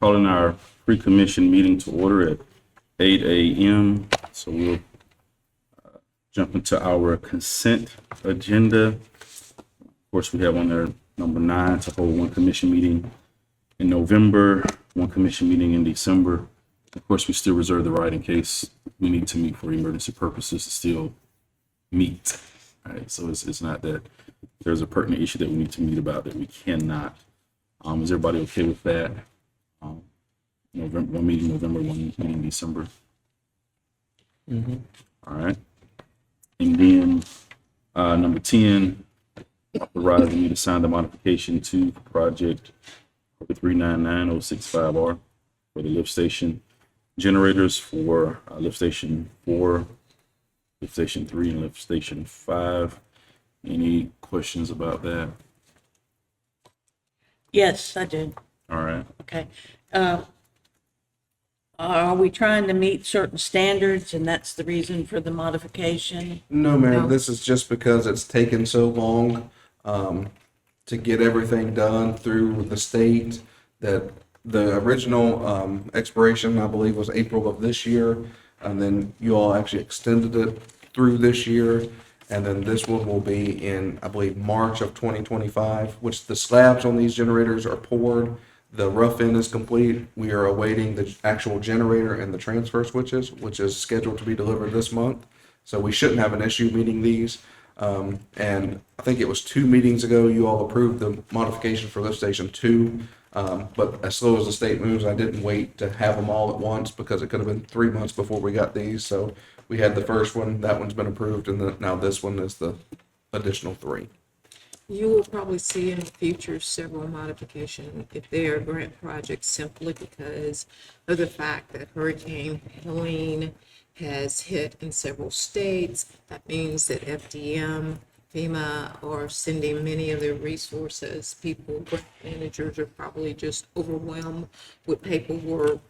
Calling our pre-commission meeting to order at 8 a.m. So we'll jump into our consent agenda. Of course, we have on there number 9 to hold one commission meeting in November, one commission meeting in December. Of course, we still reserve the right in case we need to meet for emergency purposes to still meet. All right, so it's not that there's a pertinent issue that we need to meet about that we cannot. Is everybody okay with that? November, one meeting November, one meeting December. All right. And then number 10, authorizing me to sign the modification to project 399-065R for the lift station generators for lift station 4, lift station 3, and lift station 5. Any questions about that? Yes, I did. All right. Okay. Are we trying to meet certain standards and that's the reason for the modification? No, ma'am, No. this is just because it's taken so long to get everything done through the state that the original expiration, I believe, was April of this year. And then you all actually extended it through this year. And then this one will be in, I believe, March of 2025, which the slabs on these generators are poured. The rough end is complete. We are awaiting the actual generator and the transfer switches, which is scheduled to be delivered this month. So we shouldn't have an issue meeting these. And I think it was 2 meetings ago, you all approved the modification for lift station 2. But as slow as the state moves, I didn't wait to have them all at once because it could have been 3 months before we got these. So we had the first one, that one's been approved, and now this one is the additional 3. You will probably see in the future several modifications if they are grant projects simply because of the fact that Hurricane Helene has hit in several states. That means that FDM, FEMA are sending many of their resources. People, grant managers are probably just overwhelmed with paperwork.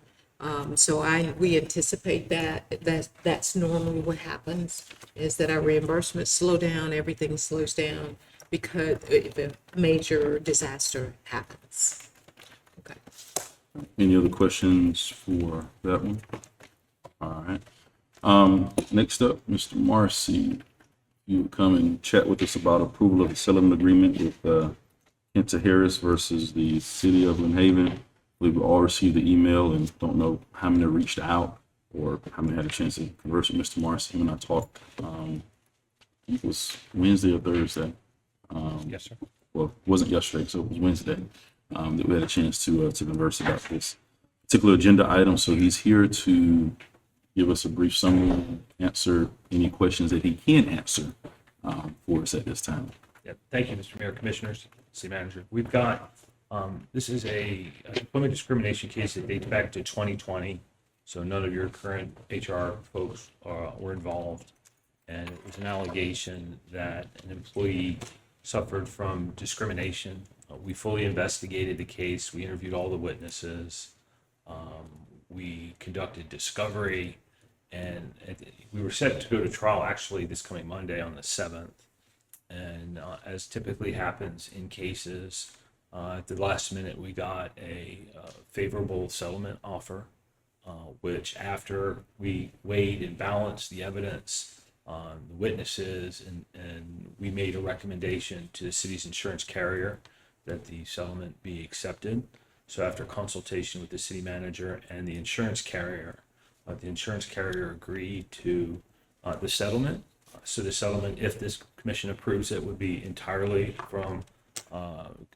We anticipate that's normally what happens is that our reimbursements slow down, everything slows down because if a major disaster happens. Okay. Any other questions for that one? All right. Next up, Mr. Marcy, you would come and chat with us about approval of the settlement agreement with Kenta Harris versus the city of Lynn Haven. We've all received the email and don't know how many reached out or how many had a chance to converse with Mr. Marcy. Him and I talked, I think it was Wednesday or Thursday. Yes, sir. Well, it wasn't yesterday, so it was Wednesday that we had a chance to converse about this particular agenda item. So he's here to give us a brief summary and answer any questions that he can answer for us at this time. Yeah, thank you, Mr. Mayor, Commissioners, City Manager. We've got, this is a employment discrimination case that dates back to 2020. So none of your current HR folks were involved. And it was an allegation that an employee suffered from discrimination. We fully investigated the case. We interviewed all the witnesses. We conducted discovery, and we were set to go to trial actually this coming Monday on the 7th. And as typically happens in cases, at the last minute we got a favorable settlement offer, which after we weighed and balanced the evidence, the witnesses, and we made a recommendation to the city's insurance carrier that the settlement be accepted. So after consultation with the city manager and the insurance carrier agreed to the settlement. So the settlement, if this commission approves it, would be entirely from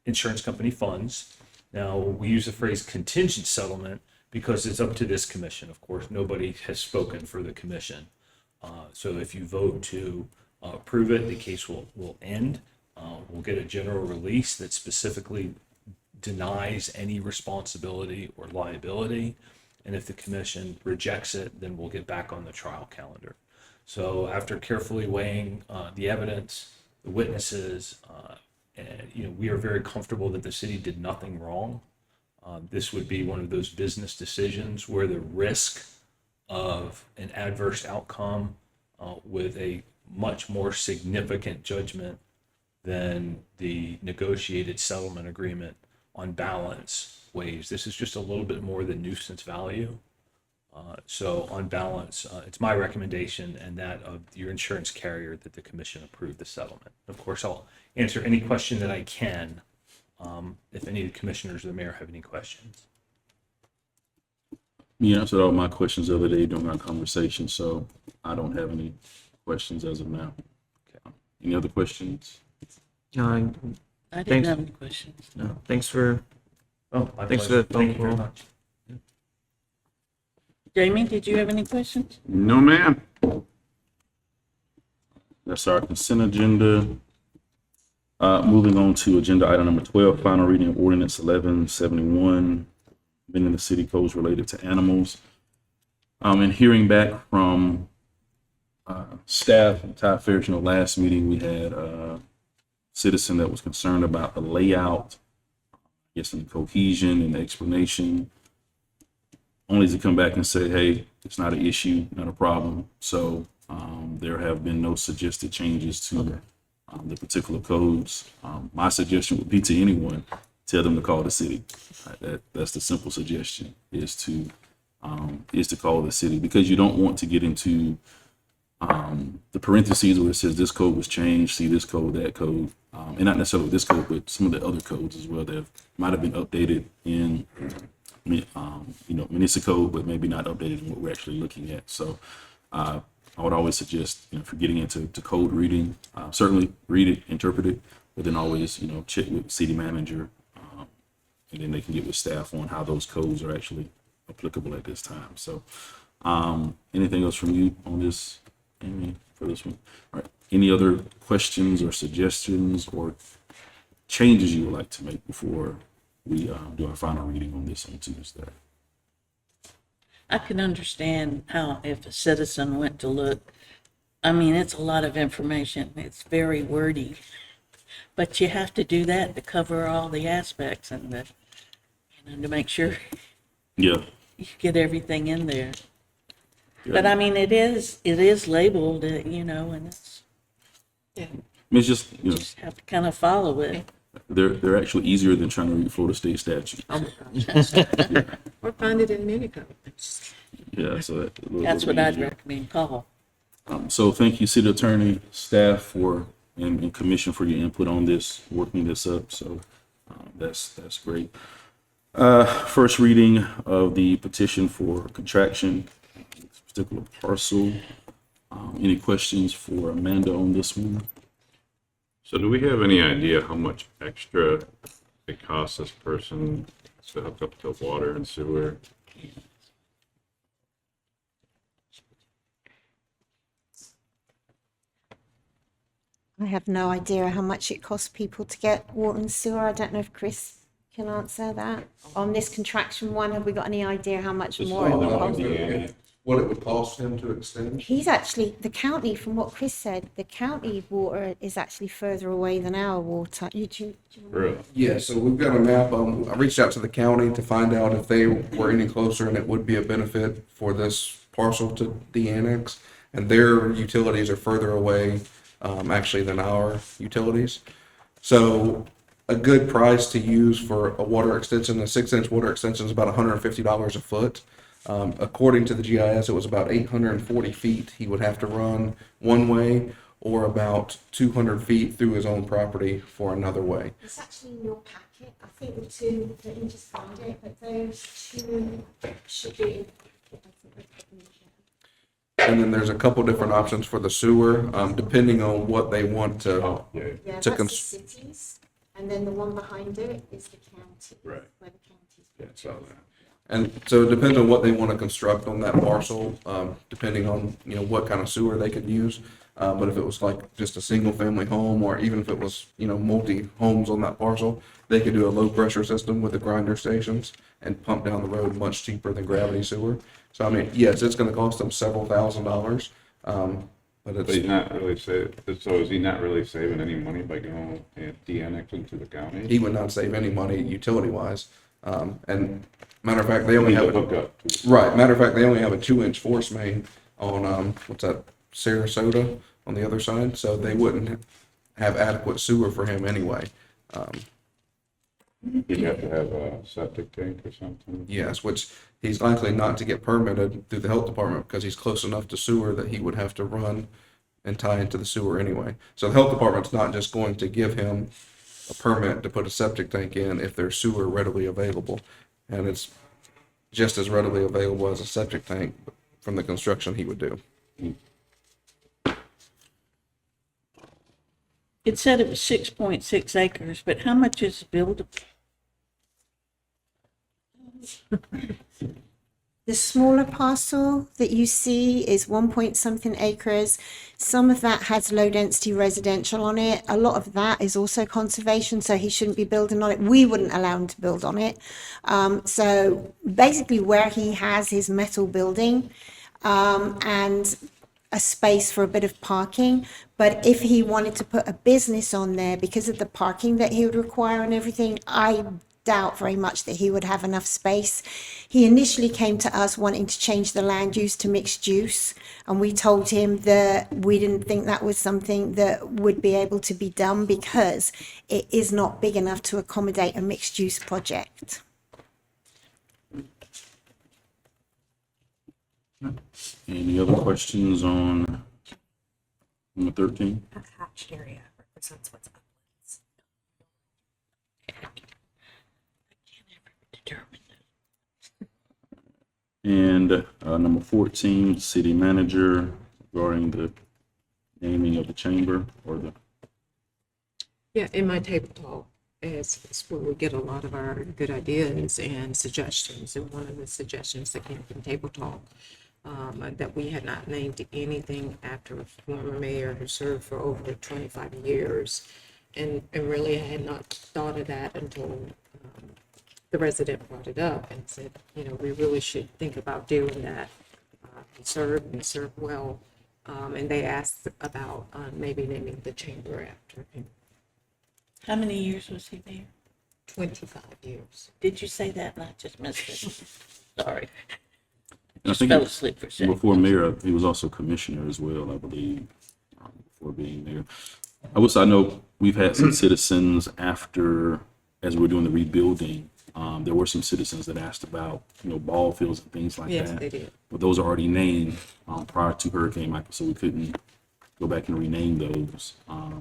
insurance company funds. Now, we use the phrase contingent settlement because it's up to this commission. Of course, nobody has spoken for the commission. So if you vote to approve it, the case will end. We'll get a general release that specifically denies any responsibility or liability. And if the commission rejects it, then we'll get back on the trial calendar. So after carefully weighing the evidence, the witnesses, and, we are very comfortable that the city did nothing wrong. This would be one of those business decisions where the risk of an adverse outcome with a much more significant judgment than the negotiated settlement agreement on balance weighs. This is just a little bit more than nuisance value. So on balance, it's my recommendation and that of your insurance carrier that the commission approve the settlement. Of course, I'll answer any question that I can, if any of the commissioners or the mayor have any questions. You answered all my questions the other day during our conversation, so I don't have any questions as of now. Okay. Any other questions? I Thanks. didn't have any questions. No, thanks for Oh, my Thanks for pleasure. the phone Thank you very call. much. Jamie, did you have any questions? No, ma'am. That's our consent agenda. Moving on to agenda item number 12, final reading of ordinance 1171, amending the city codes related to animals. And hearing back from staff and Ty Ferris, last meeting we had a citizen that was concerned about the layout, I guess, and the cohesion and the explanation, only to come back and say, hey, it's not an issue, not a problem. So there have been no suggested changes to the particular codes. My suggestion would be to anyone, tell them to call the city. That's the simple suggestion, is to call the city, because you don't want to get into the parentheses where it says this code was changed, see this code, that code, and not necessarily this code, but some of the other codes as well that might have been updated in municipal code, but maybe not updated in what we're actually looking at. So I would always suggest, if you're getting into code reading, certainly read it, interpret it, but then always, check with city manager, and then they can get with staff on how those codes are actually applicable at this time. So anything else from you on this, Amy, for this one? All right. Any other questions or suggestions or changes you would like to make before we do our final reading on this on Tuesday? I can understand how if a citizen went to look, I mean, it's a lot of information. It's very wordy. But you have to do that to cover all the aspects and to make sure Yeah. you get everything in there. Yeah. But I mean, it is labeled, and it's, Yeah. It's just, just have to kind of follow it. they're actually easier than trying to read Florida State statute. Oh my gosh. Or find it in many codes. Yeah, so That's what I'd recommend, call. So thank you, city attorney, staff and commission for your input on this, working this up. So that's great. First reading of the petition for contraction, this particular parcel. Any questions for Amanda on this one? So do we have any idea how much extra it costs this person to hook up to water and sewer? I have no idea how much it costs people to get water and sewer. I don't know if Chris can answer that. On this contraction one, have we got any idea how much Just more it all will that cost? idea. What it would cost him to extend? He's actually, the county, from what Chris said, the county water is actually further away than our water. Do you Really? Yeah, so we've got a map. I reached out to the county to find out if they were any closer and it would be a benefit for this parcel to de-annex. And their utilities are further away, actually, than our utilities. So a good price to use for a water extension, a 6-inch water extension, is about $150 a foot. According to the GIS, it was about 840 feet he would have to run one way, or about 200 feet through his own property for another way. It's actually in your packet. I think the two, let me just find it, but those two should be. And then there's a couple different options for the sewer, depending on what they want to. Oh, yeah, Yeah, To that's the cons- cities, and then the one behind it is the county. Right. Where the county's. yeah, I saw that. And so it depends on what they want to construct on that parcel, depending on, what kind of sewer they could use. But if it was like just a single family home, or even if it was, multi homes on that parcel, they could do a low pressure system with the grinder stations and pump down the road much cheaper than gravity sewer. So I mean, yes, it's going to cost them several $1,000s, but But he's it's, not really so is he not really saving any money by going and de-annexing to the county? he would not save any money utility wise. And matter of fact, they only Need have to a hook up to. Right. Matter of fact, they only have a 2-inch force main on what's that, Sarasota on the other side, so they wouldn't have adequate sewer for him anyway. You have to have a septic tank or something? Yes, which he's likely not to get permitted through the health department because he's close enough to sewer that he would have to run and tie into the sewer anyway. So the health department's not just going to give him a permit to put a septic tank in if there's sewer readily available. And it's just as readily available as a septic tank from the construction he would do. It said it was 6.6 acres, but how much is buildable? The smaller parcel that you see is 1 point something acres. Some of that has low density residential on it. A lot of that is also conservation, so he shouldn't be building on it. We wouldn't allow him to build on it. So basically where he has his metal building, and a space for a bit of parking. But if he wanted to put a business on there, because of the parking that he would require and everything, I doubt very much that he would have enough space. He initially came to us wanting to change the land use to mixed use, and we told him that we didn't think that was something that would be able to be done because it is not big enough to accommodate a mixed use project. Any other questions on number 13? That hatched area represents what's uplands. I can't ever determine that. And number 14, city manager, regarding the naming of the chamber or the, Yeah, in my table talk is where we get a lot of our good ideas and suggestions. And one of the suggestions that came from table talk, that we had not named anything after a former mayor who served for over 25 years. And really I had not thought of that until the resident brought it up and said, you know, we really should think about doing that. He served well. And they asked about maybe naming the chamber after him. How many years was he there? 25 years. Did you say that and I just missed it? Sorry. I Just think fell it- asleep for a second. before mayor, he was also commissioner as well, I believe, before being mayor. I know we've had some citizens after, as we were doing the rebuilding, there were some citizens that asked about, ball fields and things like Yes, that. they did. But those are already named prior to Hurricane Michael, so we couldn't go back and rename those.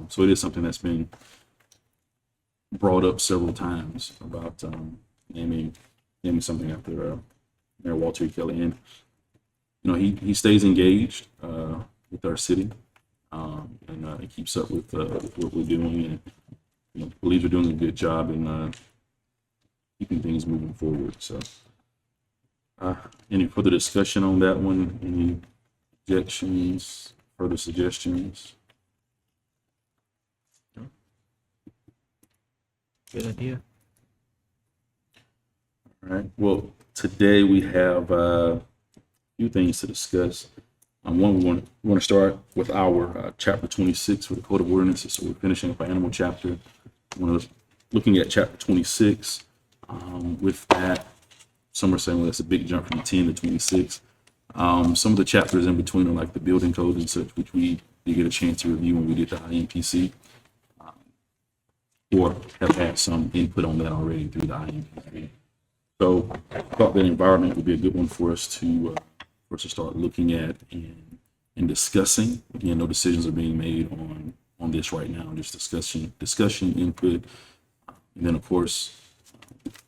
So it is something that's been brought up several times about naming something after Mayor Walter E. Kelly. And, he stays engaged with our city, and he keeps up with what we're doing, and believes we're doing a good job in keeping things moving forward. So, any further discussion on that one? Any objections, further suggestions? Good idea. All right. Well, today we have a few things to discuss. One, we want to start with our chapter 26 for the Code of Ordinances. So we're finishing up our animal chapter. Looking at chapter 26. With that, some are saying, well, that's a big jump from 10 to 26. Some of the chapters in between are like the building code and such, which we did get a chance to review when we did the IMPC, or have had some input on that already through the IMPC. So I thought that environment would be a good one for us to start looking at and discussing. Again, no decisions are being made on this right now, just discussion, input, and then of course,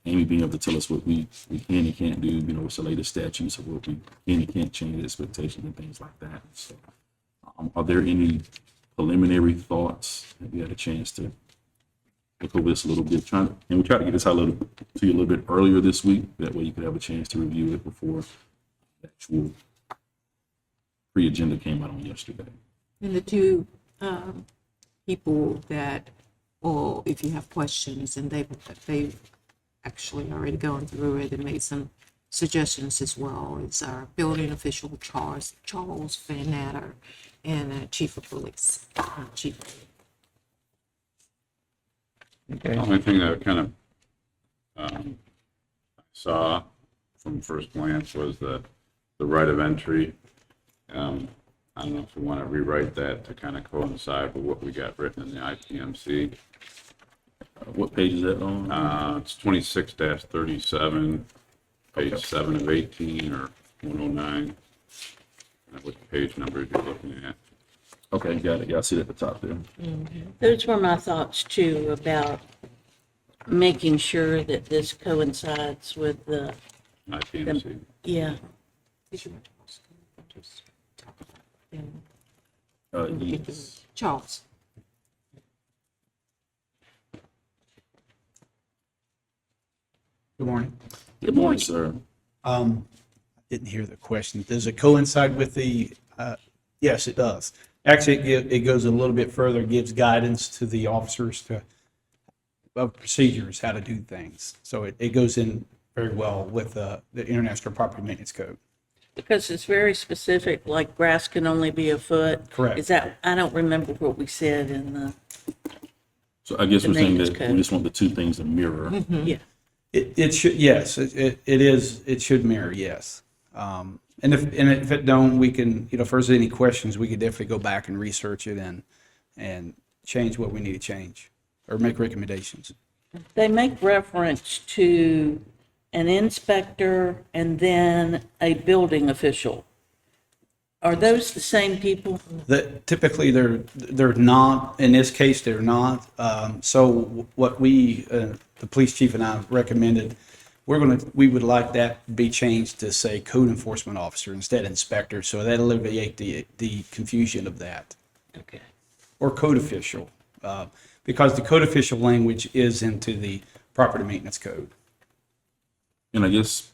Amy being able to tell us what we can and can't do, what's the latest statutes of what we can and can't change, expectations and things like that. So, are there any preliminary thoughts? Have you had a chance to look over this a little bit? We try to get this out to you a little bit earlier this week. That way you could have a chance to review it before the actual pre-agenda came out on yesterday. And the two people that, or if you have questions, and they've actually already gone through it and made some suggestions as well, is our building official Charles Van Natter and Chief of Police. Chief. The only thing that kind of saw from first glance was the right of entry. I don't know if we want to rewrite that to kind of coincide with what we got written in the IPMC. What page is that on? It's 26-37, page 7 of 18 or 109. What page number you're looking at? Okay, got it. Yeah, I see it at the top there. Those were my thoughts too about making sure that this coincides with the, IPMC. yeah. Did you want to also just talk about them? Yes. Charles. Good morning. Good morning. Sir. Didn't hear the question. Does it coincide with the, yes, it does. Actually, it goes a little bit further, gives guidance to the officers of procedures, how to do things. So it goes in very well with the International Property Maintenance Code. Because it's very specific, like grass can only be a foot. Correct. Is that, I don't remember what we said in the, So I guess The we're saying maintenance that code. we just want the two things to mirror. yeah. It should, yes, it is, it should mirror, yes. And if it don't, we can, if there's any questions, we could definitely go back and research it and change what we need to change or make recommendations. They make reference to an inspector and then a building official. Are those the same people? That typically they're not, in this case, they're not. So what we, the police chief and I recommended, we would like that to be changed to say code enforcement officer instead of inspector. So that alleviate the confusion of that. Okay. Or code official, because the code official language is into the property maintenance code. And I guess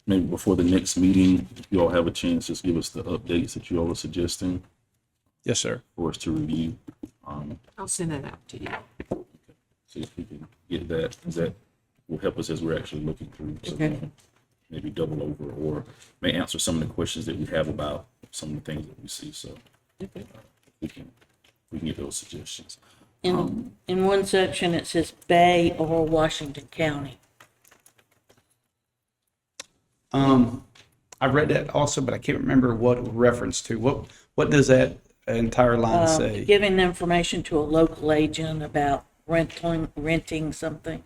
maybe before the next meeting, if you all have a chance, just give us the updates that you all are suggesting Yes, sir. for us to review. I'll send that out to you. See if we can get that, 'cause that will help us as we're actually looking through. So Okay. maybe double over or may answer some of the questions that we have about some of the things that we see. So we can get those suggestions. In one section, it says Bay or Washington County. I read that also, but I can't remember what it reference to. What does that entire line say? Giving information to a local agent about renting something.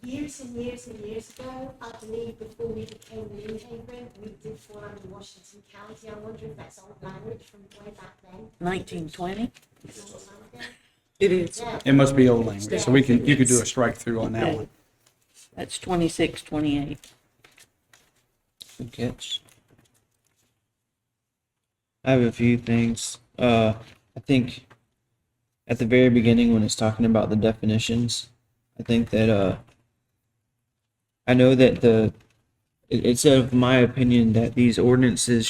Years and years and years ago, I believe before we became Lynn Haven, we did fall under Washington County. I wonder if that's old language from way back then, 1920? a long time ago. It is. Yeah. It must be old language, so you could do a strike through on that one. That's 26, 28. Good catch. I have a few things. I think at the very beginning when it's talking about the definitions, I think that I know that it's of my opinion that these ordinances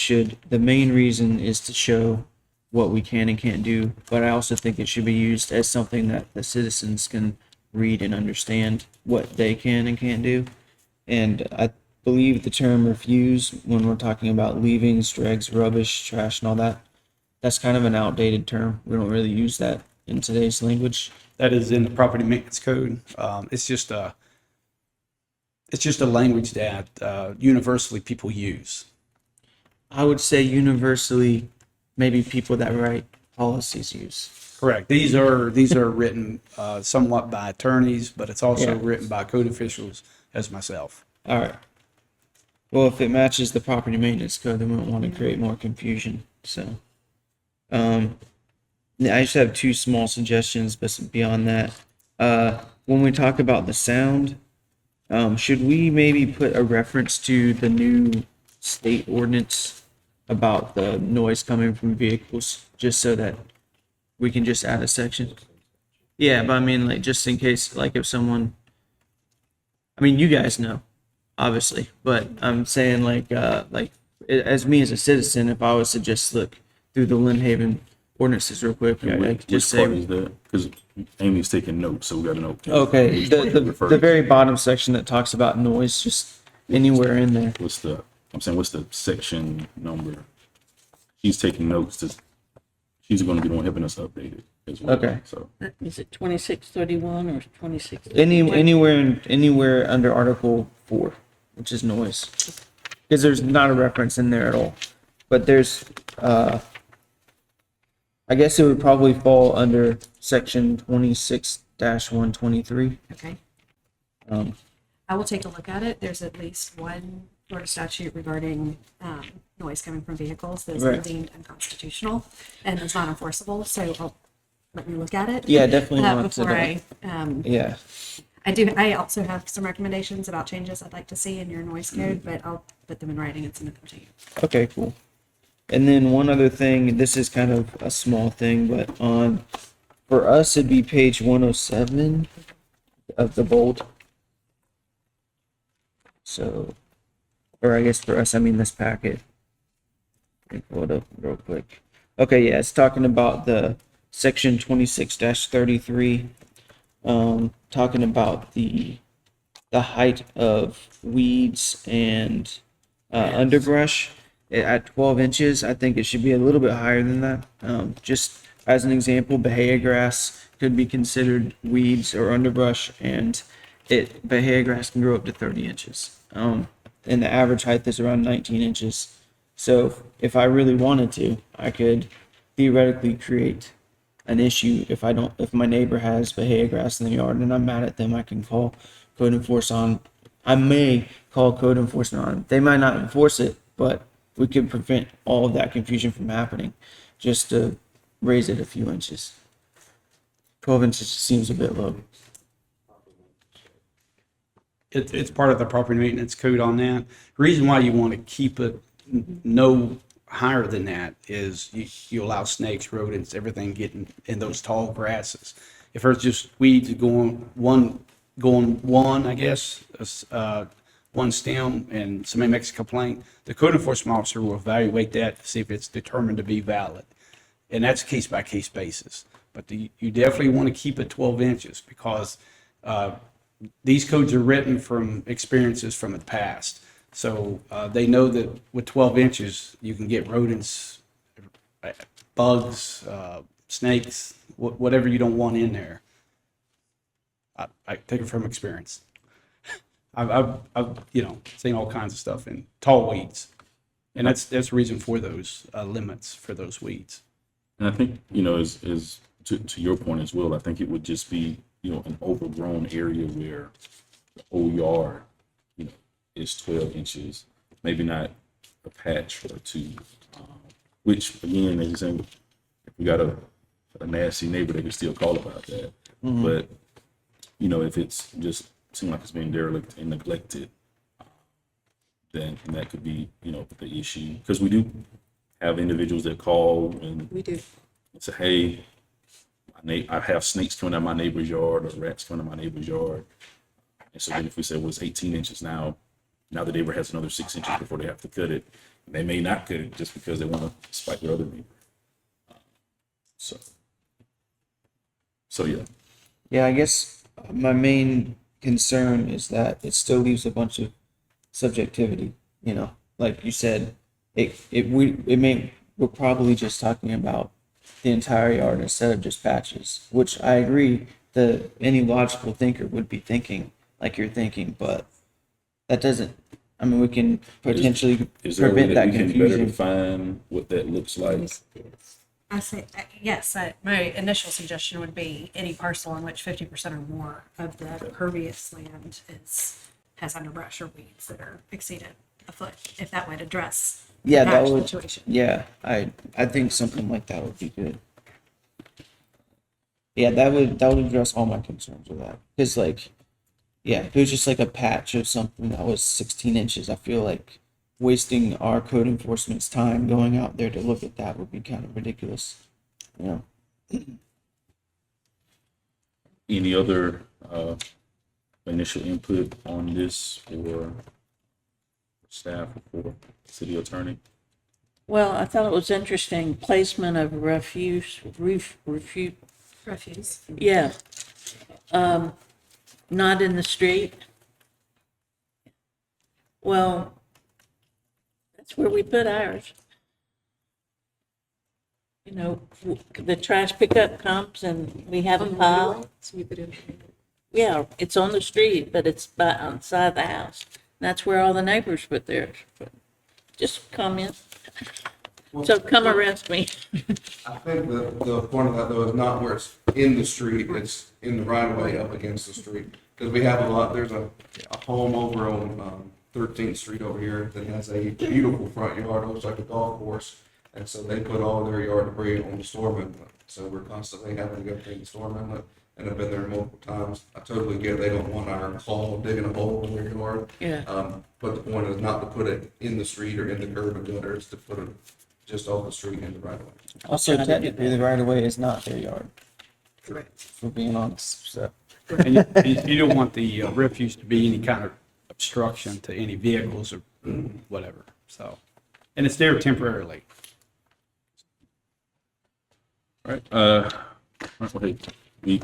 the main reason is to show what we can and can't do, but I also think it should be used as something that the citizens can read and understand what they can and can't do. And I believe the term refuse, when we're talking about leavings, dregs, rubbish, trash, and all that, that's kind of an outdated term. We don't really use that in today's language. That is in the property maintenance code. It's just a language that universally people use. I would say universally, maybe people that write policies use. Correct. These are written somewhat by attorneys, but it's also Yeah. written by code officials as myself. All right. Well, if it matches the property maintenance code, then we don't want to create more confusion. So, yeah, I just have two small suggestions, but beyond that, when we talk about the sound, should we maybe put a reference to the new state ordinance about the noise coming from vehicles, just so that we can just add a section? Yeah, but I mean, like, just in case, like, if someone, I mean, you guys know, obviously, but I'm saying, like, as me as a citizen, if I was to just look through the Lynn Haven ordinances real quick, And I which could just part say, is that? Because Amy's taking notes, so we got to know. okay, which part you refer the to. very bottom section that talks about noise, just anywhere in there. What's the section number? She's taking notes. She's going to be the one helping us update it as well. Okay. So Is it 2631 or 26? Anywhere under Article 4, which is noise, because there's not a reference in there at all. But there's, I guess it would probably fall under section 26-1 26-123. Okay. Um, I will take a look at it. There's at least one Florida statute regarding noise coming from vehicles that's been Right. deemed unconstitutional and is not enforceable. So let me look at it. Yeah, definitely want to before know. Yeah. I also have some recommendations about changes I'd like to see in your noise code, but I'll put them in writing and send them to you. Okay, cool. And then one other thing, this is kind of a small thing, but on, for us, it'd be page 107 of the bold. So, or I guess for us, I mean this packet. Let me pull it up real quick. Okay, yeah, it's talking about the section 26-33, talking about the height of weeds and underbrush at 12 inches. I think it should be a little bit higher than that. Just as an example, Bahia grass could be considered weeds or underbrush, and Bahia grass can grow up to 30 inches. And the average height is around 19 inches. So if I really wanted to, I could theoretically create an issue if my neighbor has Bahia grass in the yard and I'm mad at them, I can call code enforcement on. I may call code enforcement on. They might not enforce it, but we could prevent all of that confusion from happening just to raise it a few inches. 12 inches seems a bit low. It's part of the property maintenance code on that. Reason why you want to keep it no higher than that is you allow snakes, rodents, everything getting in those tall grasses. If there's just weeds going one, I guess, one stem, and somebody makes a complaint, the code enforcement officer will evaluate that to see if it's determined to be valid. And that's case by case basis. But you definitely want to keep it 12 inches because these codes are written from experiences from the past. So they know that with 12 inches, you can get rodents, bugs, snakes, whatever you don't want in there. I take it from experience. I've seen all kinds of stuff in tall weeds, and that's the reason for those limits for those weeds. And I think, is to your point as well, I think it would just be, an overgrown area where the whole yard, is 12 inches, maybe not a patch or two, which again, as you say, if we got a nasty neighbor, they can still call about that. Mm-hmm. But, if it's just seem like it's being derelict and neglected, then that could be, the issue. Because we do have individuals that call and We do. say, hey, I have snakes coming out of my neighbor's yard or rats coming out of my neighbor's yard. And so then if we say, well, it's 18 inches now the neighbor has another 6 inches before they have to cut it. They may not cut it just because they want to spite their other neighbor. So yeah. Yeah, I guess my main concern is that it still leaves a bunch of subjectivity. Like you said, we're probably just talking about the entire yard instead of just patches, which I agree that any logical thinker would be thinking like you're thinking, but that doesn't. I mean, we can potentially Is there a way prevent that that we can better confusion. define what that looks like? I say, yes, my initial suggestion would be any parcel in which 50% or more of the pervious land has underbrush or weeds that are exceeded a foot, if that would address the Yeah, that patch would. situation. Yeah, I think something like that would be good. Yeah, that would address all my concerns with that. Because yeah, if it was just like a patch of something that was 16 inches, I feel like wasting our code enforcement's time going out there to look at that would be kind of ridiculous. Any other initial input on this for staff or for city attorney? Well, I thought it was interesting, placement of refuse, yeah. Not in the street. Well, that's where we put ours. The trash pickup comes and we have a pile. Sweep it in. Yeah, it's on the street, but it's outside the house. That's where all the neighbors put theirs. Just comment. So come arrest me. I think the point of that though is not where it's in the street, it's in the right of way up against the street. Because we have a lot, there's a home over on 13th Street over here that has a beautiful front yard, looks like a golf course. And so they put all their yard debris on the storm inlet. So we're constantly having to go clean the storm inlet, and I've been there multiple times. I totally get it. They don't want our claw digging a hole in their yard. Yeah. But the point is not to put it in the street or in the curb and gutter, it's to put it just off the street in the right of way. Also, technically, the right of way is not their yard, Correct. if we're being honest, so. And you don't want the refuse to be any kind of obstruction to any vehicles or whatever, so. And it's there temporarily. All right, well, hey, we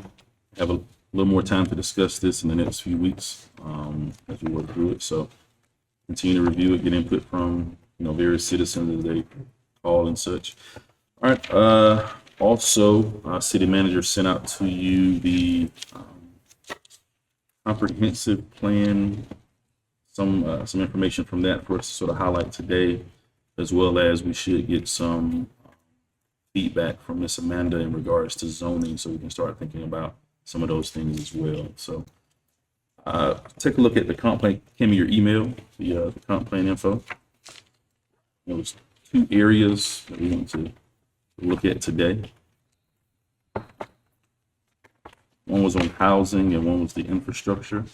have a little more time to discuss this in the next few weeks, as we work through it, so continue to review it, get input from, various citizens as they call and such. All right, also, city manager sent out to you the comprehensive plan, some information from that for us to sort of highlight today, as well as we should get some feedback from Miss Amanda in regards to zoning, so we can start thinking about some of those things as well. So take a look at the comp plan. Give me your email, the comp plan info. There was 2 areas that we want to look at today. One was on housing and one was the infrastructure.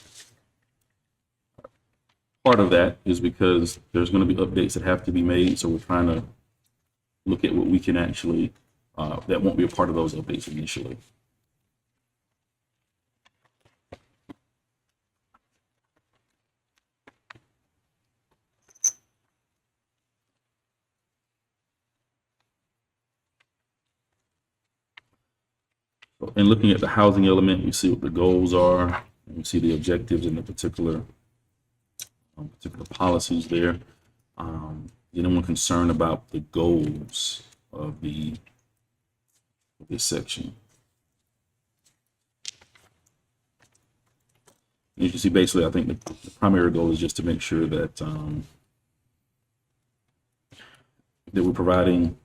Part of that is because there's going to be updates that have to be made, so we're trying to look at what we can actually, that won't be a part of those updates initially. In looking at the housing element, we see what the goals are, and we see the objectives and the particular policies there. Anyone concerned about the goals of this section? You can see basically, I think the primary goal is just to make sure that that we're providing,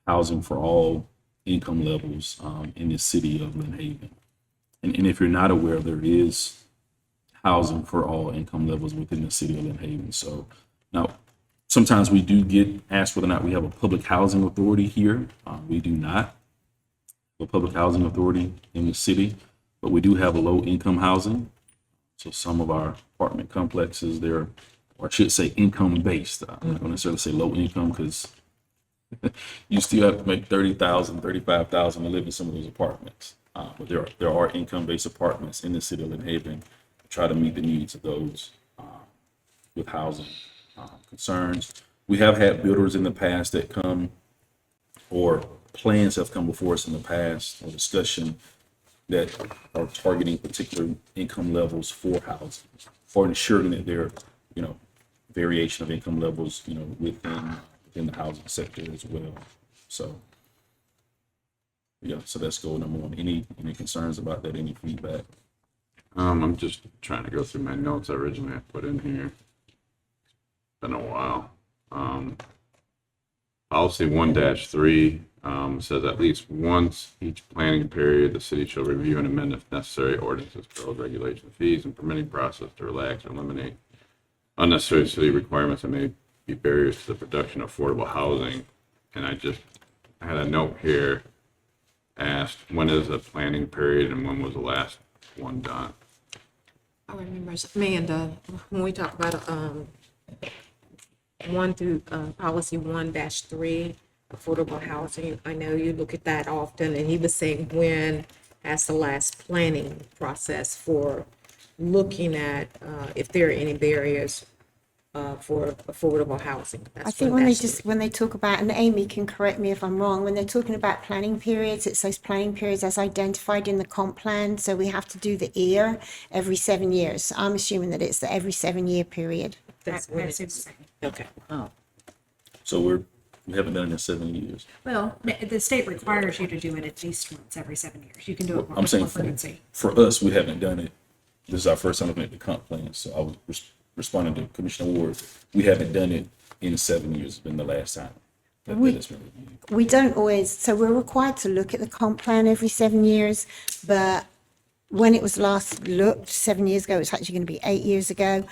housing for all income levels in the city of Lynn Haven. And if you're not aware, there is housing for all income levels within the city of Lynn Haven. So now, sometimes we do get asked whether or not we have a public housing authority here. We do not have a public housing authority in the city, but we do have a low income housing. So some of our apartment complexes, or I should say income based. I'm not going to necessarily say low income because you still have to make $30,000, $35,000 to live in some of those apartments. But there are income-based apartments in the city of Lynn Haven to try to meet the needs of those with housing concerns. We have had builders in the past that come, or plans have come before us in the past, or discussion that are targeting particular income levels for housing, for ensuring that there, variation of income levels, within the housing sector as well. So, so that's goal number 1. Any concerns about that? Any feedback? I'm just trying to go through my notes I originally had put in here. Been a while. Policy 1-3 says at least once each planning period, the city shall review and amend if necessary ordinances, codes, regulations, fees, and permitting process to relax or eliminate unnecessary city requirements that may be barriers to the production of affordable housing. And I had a note here asked, when is the planning period and when was the last one done? I remember, Amanda, when we talk about policy 1-3, affordable housing, I know you look at that often, and he was saying when as the last planning process for looking at if there are any barriers for affordable housing. I think when they talk about, and Amy can correct me if I'm wrong, when they're talking about planning periods, it's those planning periods as identified in the comp plan. So we have to do the EAR every 7 years. So I'm assuming that it's the every 7-year period. That's when it's, okay. Oh, So we haven't done it in 7 years. Well, the state requires you to do it at least once every 7 years. You can do it I'm saying for frequency. for us, we haven't done it. This is our first time looking at the comp plan. So I was responding to Commissioner Ward. We haven't done it in 7 years. It's been the last time. that We- has been reviewed. We don't always, so we're required to look at the comp plan every 7 years, but when it was last looked 7 years ago, it's actually going to be 8 years ago.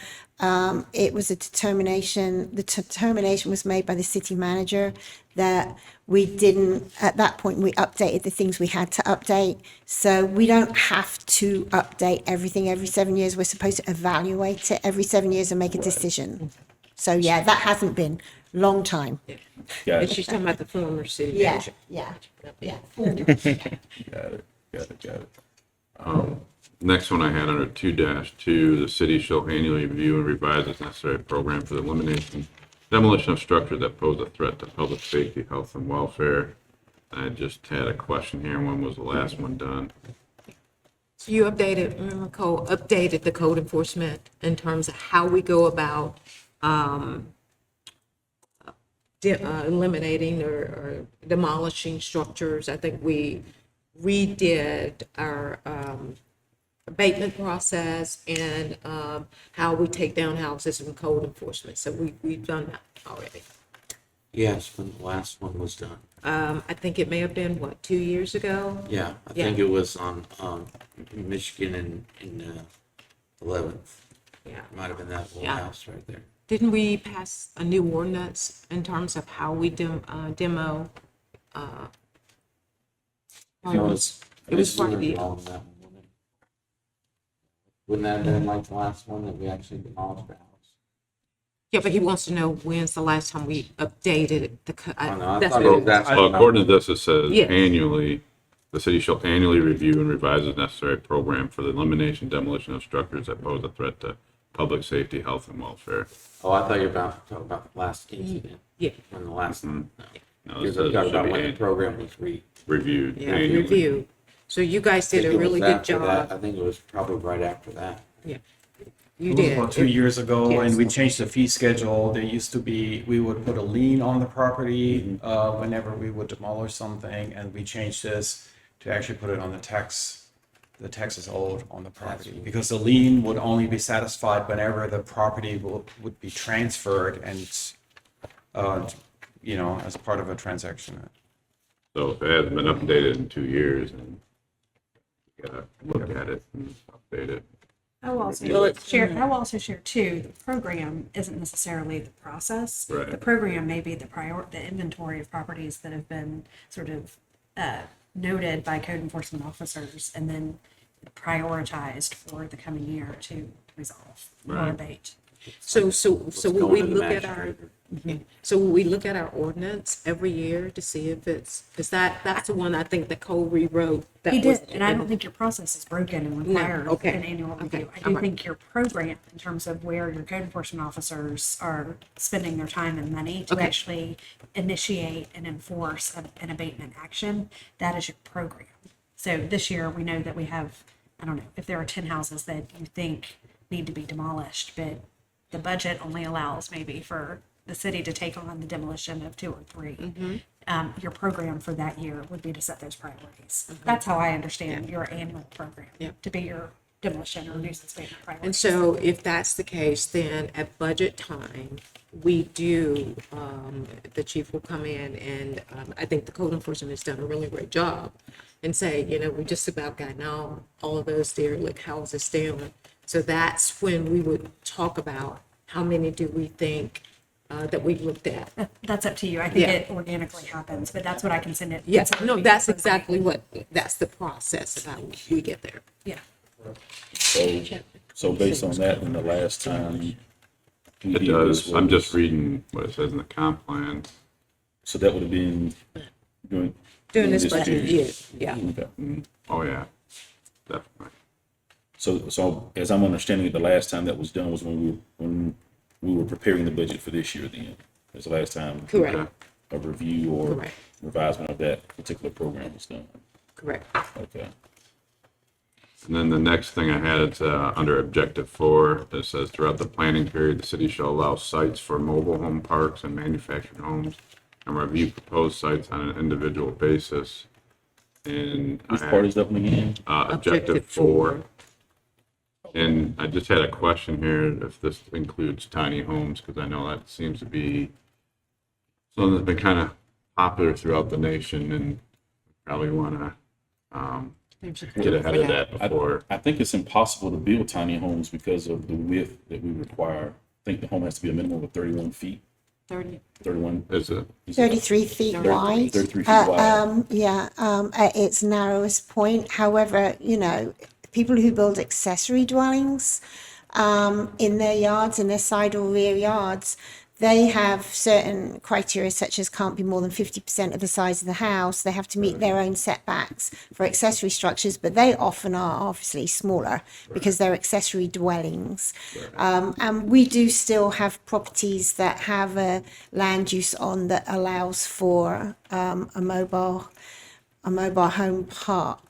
It was a determination, the determination was made by the city manager that we didn't, at that point, we updated the things we had to update. So we don't have to update everything every 7 years. We're supposed to evaluate it every 7 years and make a decision. So yeah, that hasn't been, long time. Got And it, she's talking about the former city Yeah, manager. yeah, yeah. got it. Next one I had under 2-2, the city shall annually review and revise its necessary program for the elimination, demolition of structures that pose a threat to public safety, health, and welfare. I just had a question here. When was the last one done? So you updated, remember code, updated the code enforcement in terms of how we go about eliminating or demolishing structures. I think we redid our abatement process and how we take down houses from code enforcement. So we've done that already. Yes, when the last one was done. I think it may have been, what, 2 years ago? Yeah, I think it was on, Michigan in 11th. Yeah. Might have been that little Yeah. house right there. Didn't we pass a new ordinance in terms of how we demo? homes? It was You part were of the, involved in that one, wasn't it? Wouldn't that have been like the last one that we actually demolished the house? yeah, but he wants to know when's the last time we updated the, Oh, no, I that's thought what it was that. Well, according to this, it says Yes. annually, the city shall annually review and revise its necessary program for the elimination, demolition of structures that pose a threat to public safety, health, and welfare. Oh, I thought you were about to talk about the last incident. Yeah. When the last, no. No, You're it says it talking should about be when the program was reviewed Yeah, annually. review. So you guys I did think a it was really good after that. job. I think it was probably right after that. Yeah. You It was did. about 2 years ago, Yes. and we changed the fee schedule. There used to be, we would put a lien on the property whenever we would demolish something, and we changed this to actually put it on the taxes owed on the property. Because the lien would only be satisfied whenever the property would be transferred and, as part of a transaction. So if it hasn't been updated in 2 years, then you gotta look at it and update it. I will also Well, it's- share, I will also share too, the program isn't necessarily the process. Right. The program may be the inventory of properties that have been sort of noted by code enforcement officers and then prioritized for the coming year to resolve or Right. abate. So Let's will go we into the look at our, magistrate. so will we look at our ordinance every year to see if it's, because that's the one I think the code rewrote. that He was- did, and I don't think your process is broken and requires okay, an annual okay, review. I all do right. think your program, in terms of where your code enforcement officers are spending their time and money to Okay. actually initiate and enforce an abatement action, that is your program. So this year, we know that we have, I don't know, if there are 10 houses that you think need to be demolished, but the budget only allows maybe for the city to take on the demolition of 2 or 3. Your program for that year would be to set those priorities. That's how I understand your annual program, Yeah. to be your demolition or nuisance abatement And priorities. so if that's the case, then at budget time, we do, the chief will come in and I think the code enforcement has done a really great job and say, we just about gotten all of those derelict houses down. So that's when we would talk about how many do we think that we've looked at. That's up to you. I think Yeah. it organically happens, but that's what I consider it. Yes, consider no, to be that's the exactly that's the process of how we get there. Yeah. So based on that, then the last time we It did this does. I'm was- just reading what it says in the comp plan. So that would have been during. During this budget period. year, yeah. Okay. Oh, yeah, definitely. So as I'm understanding it, the last time that was done was when we were preparing the budget for this year then. That's the last time. Correct, A review or Correct. revisement of that particular program was done. correct. Okay. And then the next thing I had, it's under objective 4, it says throughout the planning period, the city shall allow sites for mobile home parks and manufactured homes and review proposed sites on an individual basis. And I Which had, part is that one again? objective 4. And I just had a question here, if this includes tiny homes, because I know that seems to be something that's been kind of popular throughout the nation, and probably want to get ahead of that before. I think it's impossible to build tiny homes because of the width that we require. I think the home has to be a minimum of 31 feet, 31. Is it? 33 feet wide. 33 feet wide. At its narrowest point. However, you know, people who build accessory dwellings in their yards, in their side or rear yards, they have certain criteria such as can't be more than 50% of the size of the house. They have to meet their own setbacks for accessory structures, but they often are obviously smaller because they're accessory dwellings. And we do still have properties that have a land use on that allows for a mobile home park.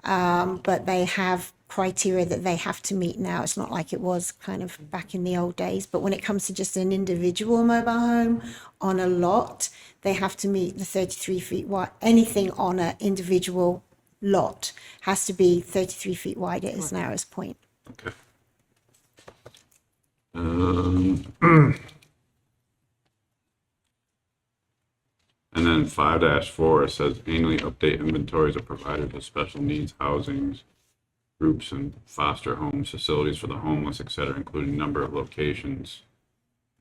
But they have criteria that they have to meet now. It's not like it was kind of back in the old days. But when it comes to just an individual mobile home on a lot, they have to meet the 33 feet wide. Anything on an individual lot has to be 33 feet wide at its narrowest point. Okay. And then 5-4, it says annually update inventories of providers of special needs housings, groups and foster homes, facilities for the homeless, et cetera, including number of locations.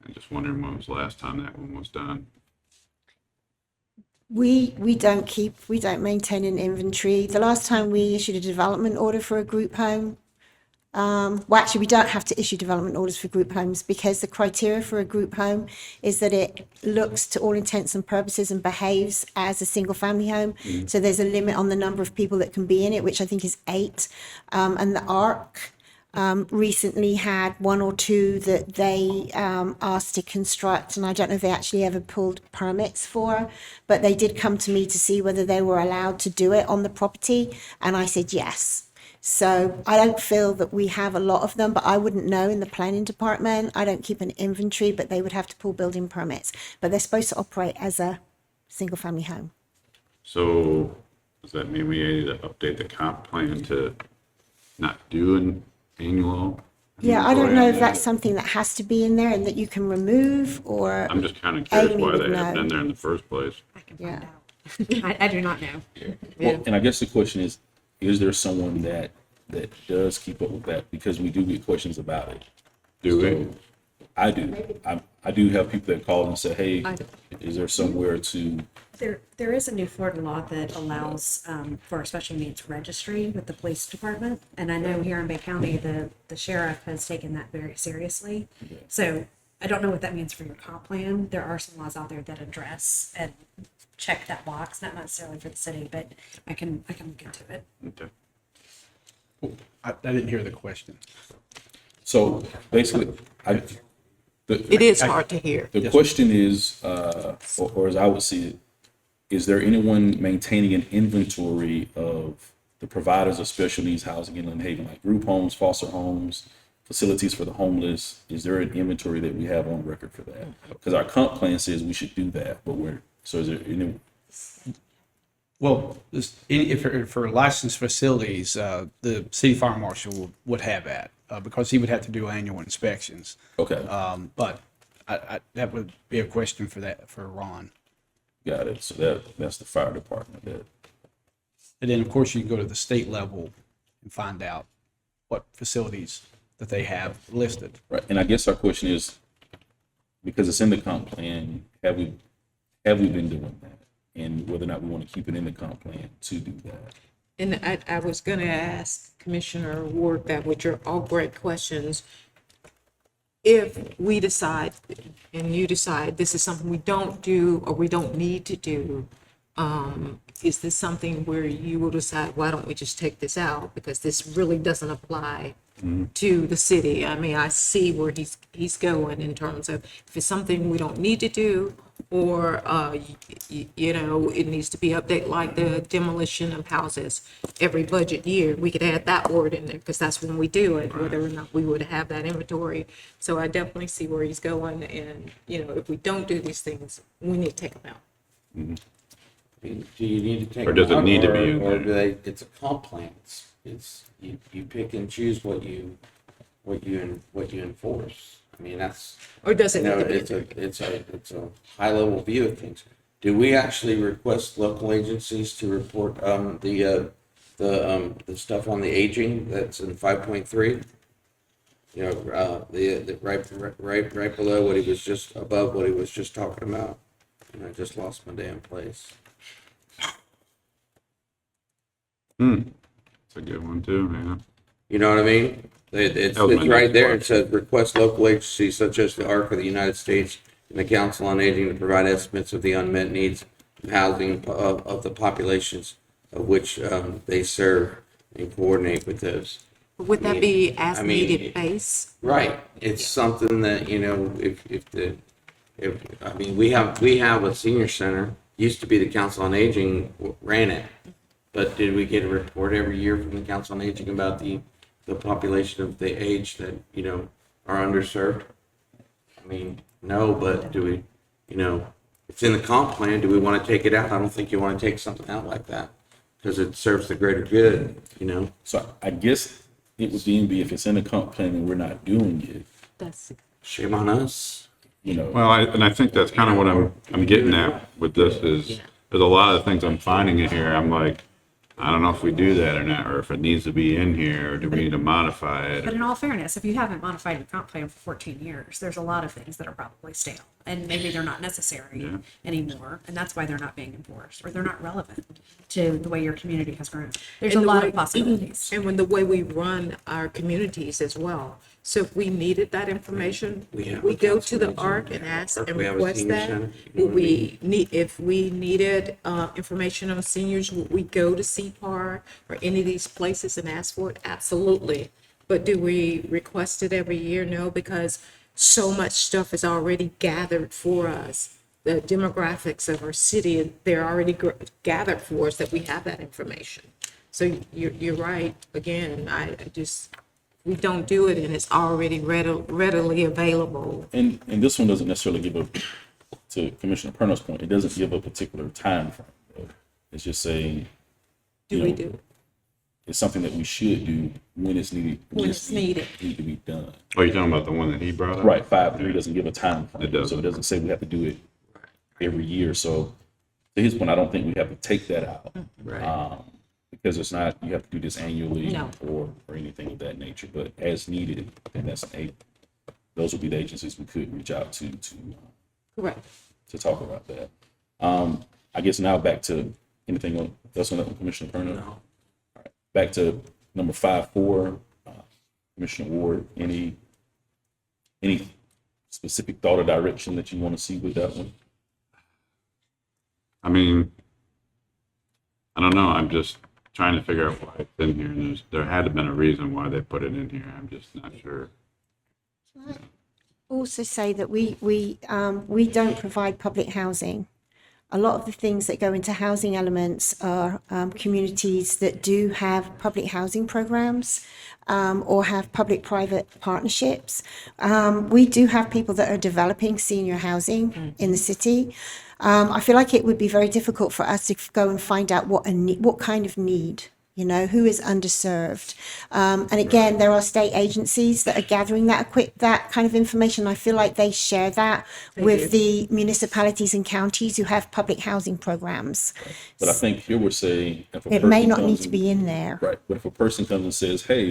I'm just wondering when was the last time that one was done? We don't maintain an inventory. The last time we issued a development order for a group home, well, actually, we don't have to issue development orders for group homes because the criteria for a group home is that it looks to all intents and purposes and behaves as a single family home. So there's a limit on the number of people that can be in it, which I think is 8. And the ARC recently had 1 or 2 that they asked to construct, and I don't know if they actually ever pulled permits for, but they did come to me to see whether they were allowed to do it on the property, and I said yes. So I don't feel that we have a lot of them, but I wouldn't know in the planning department. I don't keep an inventory, but they would have to pull building permits. But they're supposed to operate as a single family home. So does that mean we need to update the comp plan to not do an annual? Yeah, I don't know if inventory? that's something that has to be in there and that you can remove, or I'm just kind of curious Amy why would they have know. been there in the first place. I can Yeah. find out. I do not know. Well, and I guess the question is there someone that does keep up with that? Because we do get questions about it. Do we? So, I do. I do have people that call and say, hey, I do. is there somewhere to, There is a new Florida law that allows for a special needs registry with the police department. And I know here in Bay County, the sheriff has taken that very seriously. So I don't know what that means for your comp plan. There are some laws out there that address and check that box, not necessarily for the city, but I can look into it. Okay. I didn't hear the question. so basically, It is hard to hear. the question is, or as I would see it, is there anyone maintaining an inventory of the providers of special needs housing in Lynn Haven, like group homes, foster homes, facilities for the homeless? Is there an inventory that we have on record for that? Because our comp plan says we should do that, but so is there any? Well, for licensed facilities, the city fire marshal would have that because he would have to do annual inspections. Okay, But that would be a question for Ron. got it. So that's the fire department. And then, of course, you can go to the state level and find out what facilities that they have listed. Right, and I guess our question is, because it's in the comp plan, have we been doing that? And whether or not we want to keep it in the comp plan to do that. And I was going to ask Commissioner Ward that, which are all great questions. If we decide, and you decide, this is something we don't do or we don't need to do, is this something where you will decide, why don't we just take this out? Because this really doesn't apply to the city. I mean, I see where he's going in terms of if it's something we don't need to do, or, it needs to be updated, like the demolition of houses every budget year. We could add that word in there because that's when we do it, whether or not we would have that inventory. So I definitely see where he's going. And, if we don't do these things, we need to take them out. Do you need to take? Or does it them out, need to be in or there? do they, it's a comp plan. It's you pick and choose what you enforce. I mean, that's, Or does it need to be? it's a high level view of things. do we actually request local agencies to report, the stuff on the aging that's in 5.3? You know, the right below what he was just, above what he was just talking about. And I just lost my damn place. It's a good one too, yeah. You know what I mean? It's That was my right next there. It question. says request local agencies such as the ARC of the United States and the Council on Aging to provide estimates of the unmet needs of housing of the populations of which they serve and coordinate with those. Would that be as I mean, needed base? Right. It's something that, you know, I mean, we have a senior center, used to be the Council on Aging ran it. But did we get a report every year from the Council on Aging about the population of the age that, you know, are underserved? I mean, no, but do we, you know, it's in the comp plan, do we want to take it out? I don't think you want to take something out like that, because it serves the greater good, you know? So I guess it would then be if it's in the comp plan and we're not doing it, That's, Shame on us. you know. Well, I think that's kind of what I'm getting at with this is, there's a lot of things I'm finding in here, I'm like, I don't know if we do that or not, or if it needs to be in here, or do we need to modify But it? in all fairness, if you haven't modified your comp plan for 14 years, there's a lot of things that are probably stale and maybe they're not necessary anymore. And that's why they're not being enforced or they're not relevant to the way your community has grown. There's a And the lot way- of possibilities. and when the way we run our communities as well. So if we needed that information, We have we a go council to the agent. ARC and ask and We have a request senior that. center. You know Would what I we need, if we needed, information on seniors, would we go to CPAR or any of these places and ask for it? Absolutely. But do we request it every year? No, because so much stuff is already gathered for us. The demographics of our city, they're already gathered for us that we have that information. So you're right. Again, I just, we don't do it and it's already readily available. And this one doesn't necessarily give a, to Commissioner Perno's point, it doesn't give a particular time frame. Though. It's just saying, Do you we know, do? it's something that we should do when it's needed. When it's needed. Need to be done. Oh, you're talking about the one that he brought up? Right, 5.3 doesn't give a time frame. It doesn't. So it doesn't say we have to do it every year. So to his point, I don't think we have to take that out. Right. Because it's not, you have to do this annually No. or anything of that nature, but as needed, then those would be the agencies we could reach out to Correct. talk about that. I guess now back to anything else on that one, Commissioner Perno? No. All right. Back to number 5.4, Commissioner Ward, any specific thought or direction that you want to see with that one? I mean, I don't know, I'm just trying to figure out why it's in here, and there had to have been a reason why they put it in here, I'm just not sure. Also say that we don't provide public housing. A lot of the things that go into housing elements are communities that do have public housing programs or have public-private partnerships. We do have people that are developing senior housing in the city. I feel like it would be very difficult for us to go and find out what kind of need, you know, who is underserved. And again, there are state agencies that are gathering that kind of information. I feel like they share that with the municipalities and counties who have public housing programs. But I think here we're saying, if a It may person not comes need to and- be in there. Right, but if a person comes and says, hey,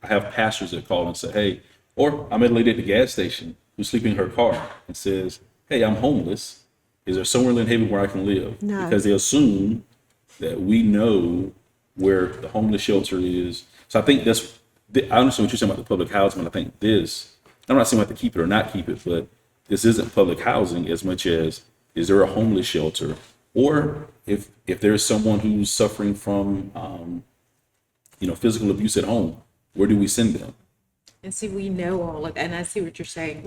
I have pastors that call and say, hey, or I met a lady at the gas station who's sleeping in her car and says, hey, I'm homeless. Is there somewhere in Lynn Haven where I can live? No. Because they assume that we know where the homeless shelter is. So I think I understand what you're saying about the public housing, but I think I'm not saying we have to keep it or not keep it, but this isn't public housing as much as, is there a homeless shelter? Or if there's someone who's suffering from, physical abuse at home, where do we send them? And see, we know all of, and I see what you're saying.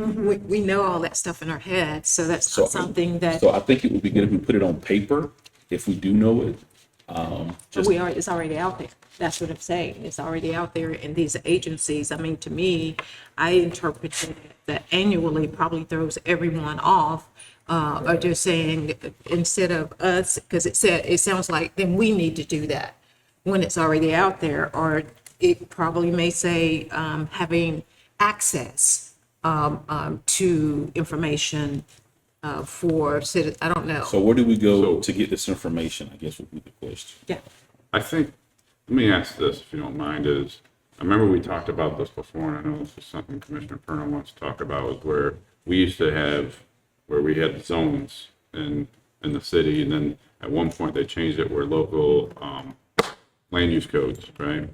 We know all that stuff in our head, so that's not something that, So I think it would be good if we put it on paper, if we do know it. it's already out there. That's what I'm saying. It's already out there in these agencies. I mean, to me, I interpreted that annually probably throws everyone off. Or just saying, instead of us, because it sounds like then we need to do that when it's already out there, or it probably may say, having access, to information, for I don't know. So where do we go So- to get this information, I guess would be the question. Yeah. I think, let me ask this, if you don't mind, is, I remember we talked about this before, and I know this is something Commissioner Perna wants to talk about, is where we used to have, where we had zones in the city, and then at one point they changed it where local, land use codes, right?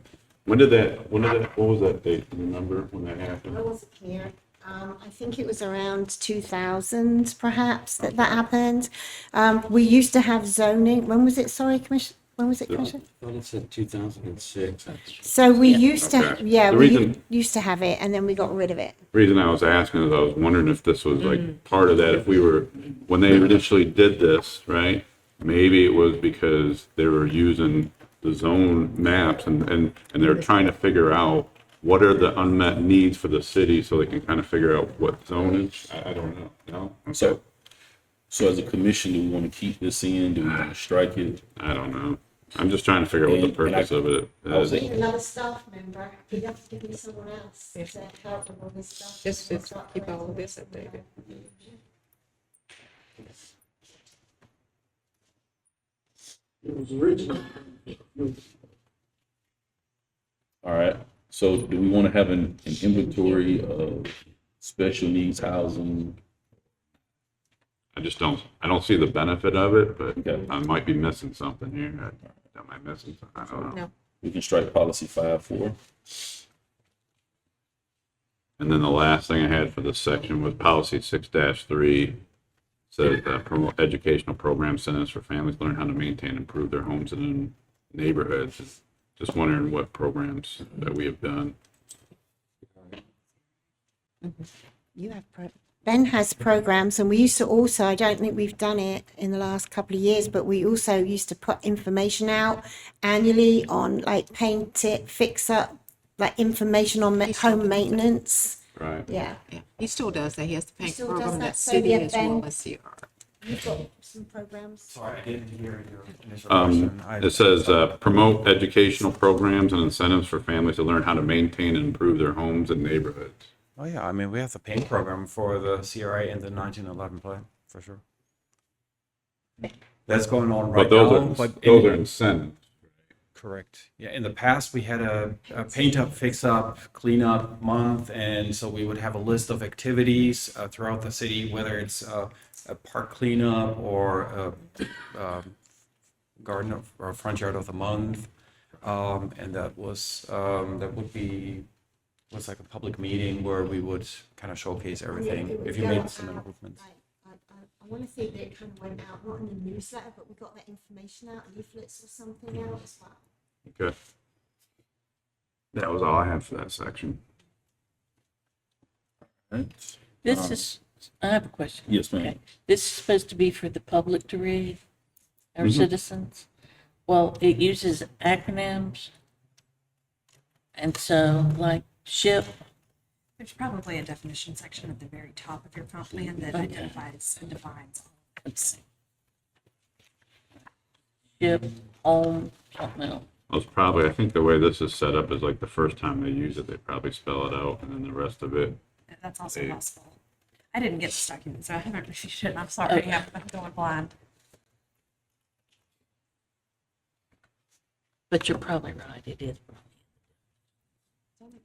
What was that date? Do you remember when that happened? I wasn't here. I think it was around 2000 perhaps that happened. We used to have zoning. When was it? Sorry, Commissioner. When was it, Commissioner? I thought it said 2006. So we used to, Okay. yeah, The we reason- used to have it and then we got rid of it. Reason I was asking is I was wondering if this was like part of that, if we were, when they initially did this, right? Maybe it was because they were using the zone maps and they're trying to figure out what are the unmet needs for the city so they can kind of figure out what zone is. I don't know, no? Okay. So as a commission, do we want to keep this in? Do we want to strike it? I don't know. I'm just trying to figure out what the And I- purpose of it I was is. thinking- Another staff member, you'd have to give me someone else to help with all this stuff. Just keep all of this updated. All right, so do we want to have an inventory of special needs housing? I don't see the benefit of it, but Okay. I might be missing something here. Am I missing something? I don't know. No. We can strike policy 5-4. And then the last thing I had for this section was policy 6-3. Says promote educational program centers for families to learn how to maintain and improve their homes and neighborhoods. Just wondering what programs that we have done. You have Ben has programs and we used to also, I don't think we've done it in the last couple of years, but we also used to put information out annually on like paint it, fix up, like information on home maintenance. Right. Yeah. Yeah, he still does that. He has the paint still does program that, that so city yeah, as Ben- well as CR. You've got some programs. Sorry, I didn't hear your initial question. It says promote educational programs and incentives for families to learn how to maintain and improve their homes and neighborhoods. Oh, yeah, I mean, we have the paint program for the CRA in the 1911 plan, for sure. That's going on right But those now. are, but those in- are incentives. Correct. Yeah, in the past, we had a paint up, fix up, clean up month, and so we would have a list of activities throughout the city, whether it's a park cleanup or a garden or front yard of the month. And that was, that would be, was like a public meeting where we would kind of showcase everything, It would if you go made out, some improvements. I want to say that it kind of went out, not in the newsletter, but we got that information out, leaflets or something out as well. Okay. That was all I had for that section. Right. This is, I have a question. Yes, ma'am. Okay. This is supposed to be for the public to read, our Mhm. citizens. Well, it uses acronyms. And so like SHIP, There's probably a definition section at the very top of your comp plan that Okay. identifies and defines. SHIP, home, something else. Well, it's probably, I think the way this is set up is like the first time they use it, they probably spell it out, and then the rest of it. That's also Hey. possible. I didn't get this document, so I haven't received it. I'm sorry. Okay. I'm going blind. But you're probably right, it is.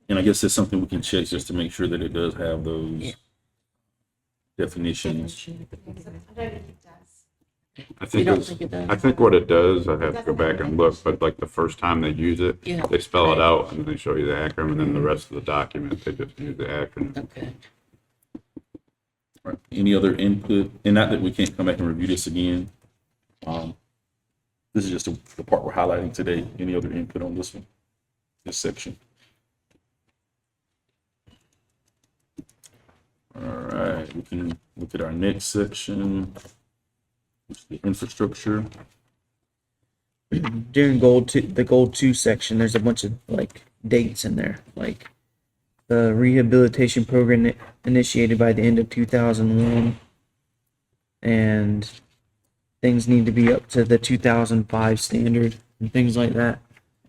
And I guess it's something we can check just to make sure that it does have those Yeah. definitions. I don't think it does. I think don't it's, think it does? I think what it does, I have to go back and look, but like the first time they use it, Yeah. they spell it out and then they show you the acronym, and then the rest of the document, they just use the acronym. Okay. Right. Any other input? And not that we can't come back and review this again. This is just the part we're highlighting today. Any other input on this one? This section? All right, we can look at our next section, which is the infrastructure. During the goal 2 section, there's a bunch of like dates in there, like the rehabilitation program initiated by the end of 2001, and things need to be up to the 2005 standard and things like that.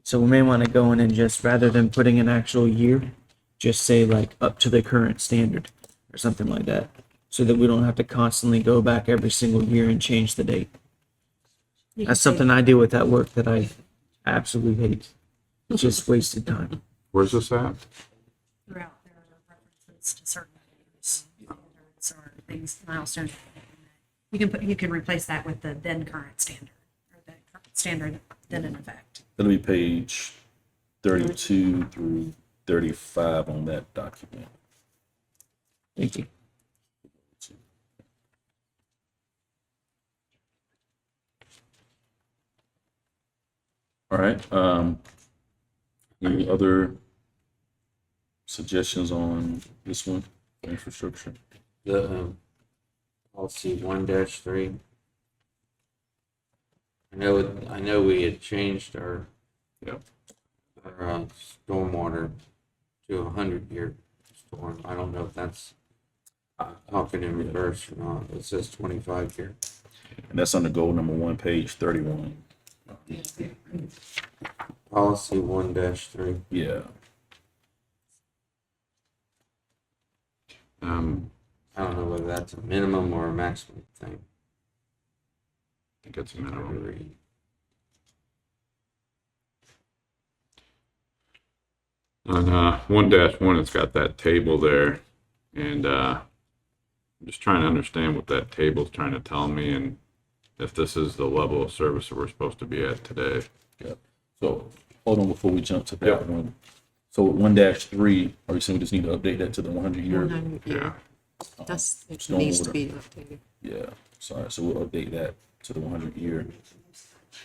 So we may want to go in and just, rather than putting an actual year, just say like up to the current standard or something like that. so that we don't have to constantly go back every single year and change the date. That's something I deal with at work that I absolutely hate. It's just wasted time. Where's this at? Throughout, there are references to certain values, standards, or things, milestones. You can replace that with the then current standard, or the current standard then in effect. That'll be page 32 through 35 on that document. Thank you. All right, any other suggestions on this one, infrastructure? The, policy 1-3. I know we had changed our, Yep. our stormwater to 100-year storm. I don't know if that's talking in reverse or not. It says 25-year. And that's under goal number 1, page 31. Policy 1-3. Yeah, I don't know whether that's a minimum or a maximum thing. I think it's a minimum. On 1-1, it's got that table there, and I'm just trying to understand what that table's trying to tell me, and if this is the level of service that we're supposed to be at today. yeah. So hold on before we jump to that one. So 1-3, are you saying we just need to update that to the 100-year? 100, Yeah. That's, it Stormwater. needs to be updated. Yeah, sorry, so we'll update that to the 100-year.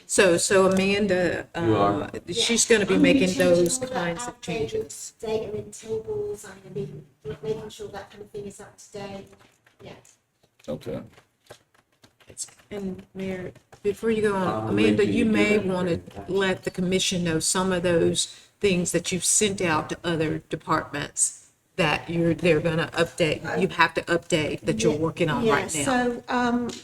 So Amanda, You are. she's gonna be making those kinds of changes. Data in tables, I'm gonna be making sure that kind of thing is up to date. Yeah. Okay. And Mayor, before you go on, I'll Amanda, wait till you you may do that. want to let the commission know some of those things that you've sent out to other departments that they're gonna update, you have to update that you're working on right now. So,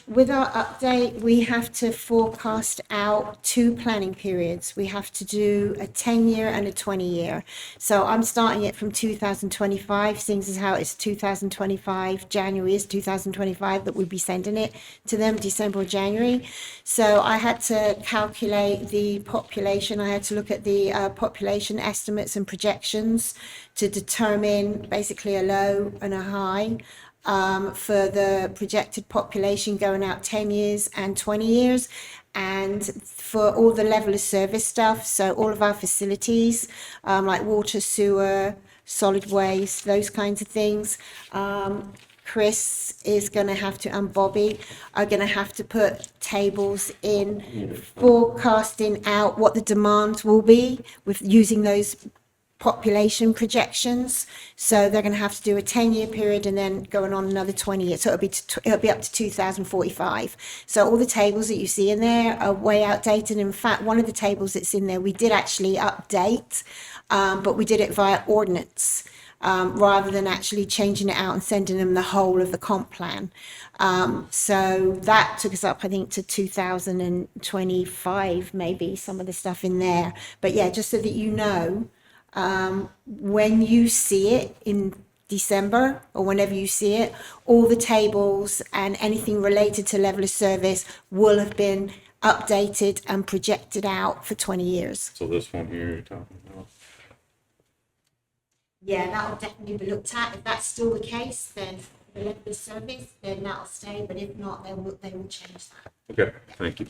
with our update, we have to forecast out 2 planning periods. We have to do a 10-year and a 20-year. So I'm starting it from 2025, seeing as how it's 2025, January is 2025 that we'll be sending it to them, December or January. So I had to calculate the population, I had to look at the population estimates and projections to determine basically a low and a high for the projected population going out 10 years and 20 years. And for all the level of service stuff, so all of our facilities, like water, sewer, solid waste, those kinds of things, Chris is going to have to, and Bobby are going to have to put tables in forecasting out what the demands will be with using those population projections. So they're going to have to do a 10-year period and then going on another 20 years. So it'll be up to 2045. So all the tables that you see in there are way outdated. In fact, one of the tables that's in there, we did actually update, but we did it via ordinance. Rather than actually changing it out and sending them the whole of the comp plan. So that took us up, I think, to 2025, maybe, some of the stuff in there. But yeah, just so that you know, when you see it in December or whenever you see it, all the tables and anything related to level of service will have been updated and projected out for 20 years. So this one here you're talking about? Yeah, that'll definitely be looked at. If that's still the case, then the level of service, then that'll stay, but if not, they will change that. Okay, thank you.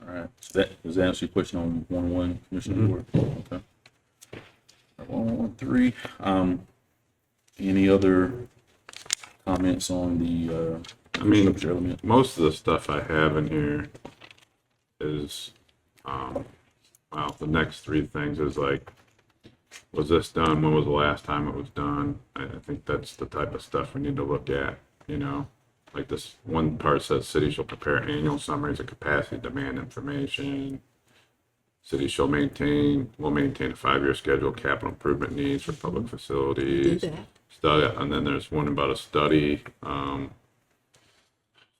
All right, so does that answer your question on 1-1, Commissioner Ward? Okay. 1-1-3, any other comments on the, I mean, infrastructure element? most of the stuff I have in here is, well, the next 3 things is like, was this done? When was the last time it was done? I think that's the type of stuff we need to look at, you know? Like this one part says city shall prepare annual summaries of capacity demand information. City will maintain a 5-year schedule of capital improvement needs for public facilities. Do that. Study, and then there's one about a study.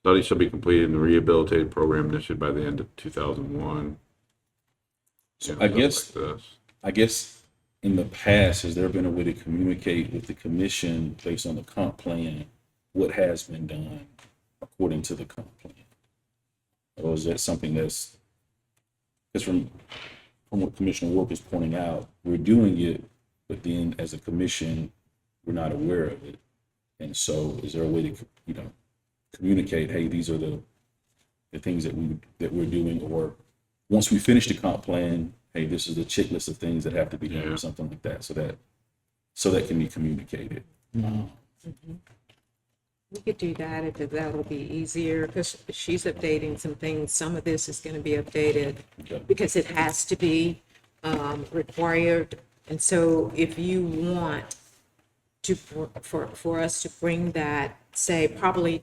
Study shall be completed in the rehabilitated program initiated by the end of 2001. So You know, I stuff guess, like this. I guess in the past, has there been a way to communicate with the commission based on the comp plan what has been done according to the comp plan? Or is that something that's, because from what Commissioner Wolf is pointing out, we're doing it, but then as a commission, we're not aware of it. And so is there a way to, communicate, hey, these are the things that we're doing, or once we finish the comp plan, hey, this is the checklist of things that have to be done, or something like that, so that can be communicated. We could do that if that'll be easier, because she's updating some things. Some of this is going to be updated because it has to be required. And so if you want to, for us to bring that, say, probably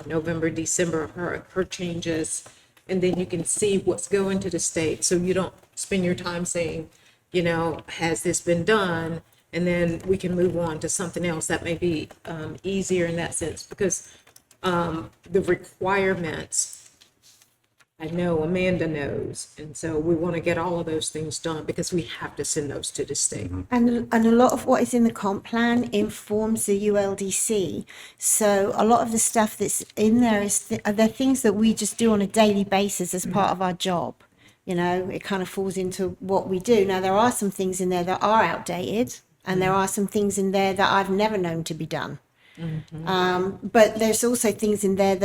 November, December, her changes, and then you can see what's going to the state. So you don't spend your time saying, has this been done? And then we can move on to something else that may be easier in that sense, because the requirements, I know Amanda knows, and so we want to get all of those things done because we have to send those to the state. And a lot of what is in the comp plan informs the ULDC. So a lot of the stuff that's in there are the things that we just do on a daily basis as part of our job. It kind of falls into what we do. Now, there are some things in there that are outdated, and there are some things in there that I've never known to be done. But there's also things in there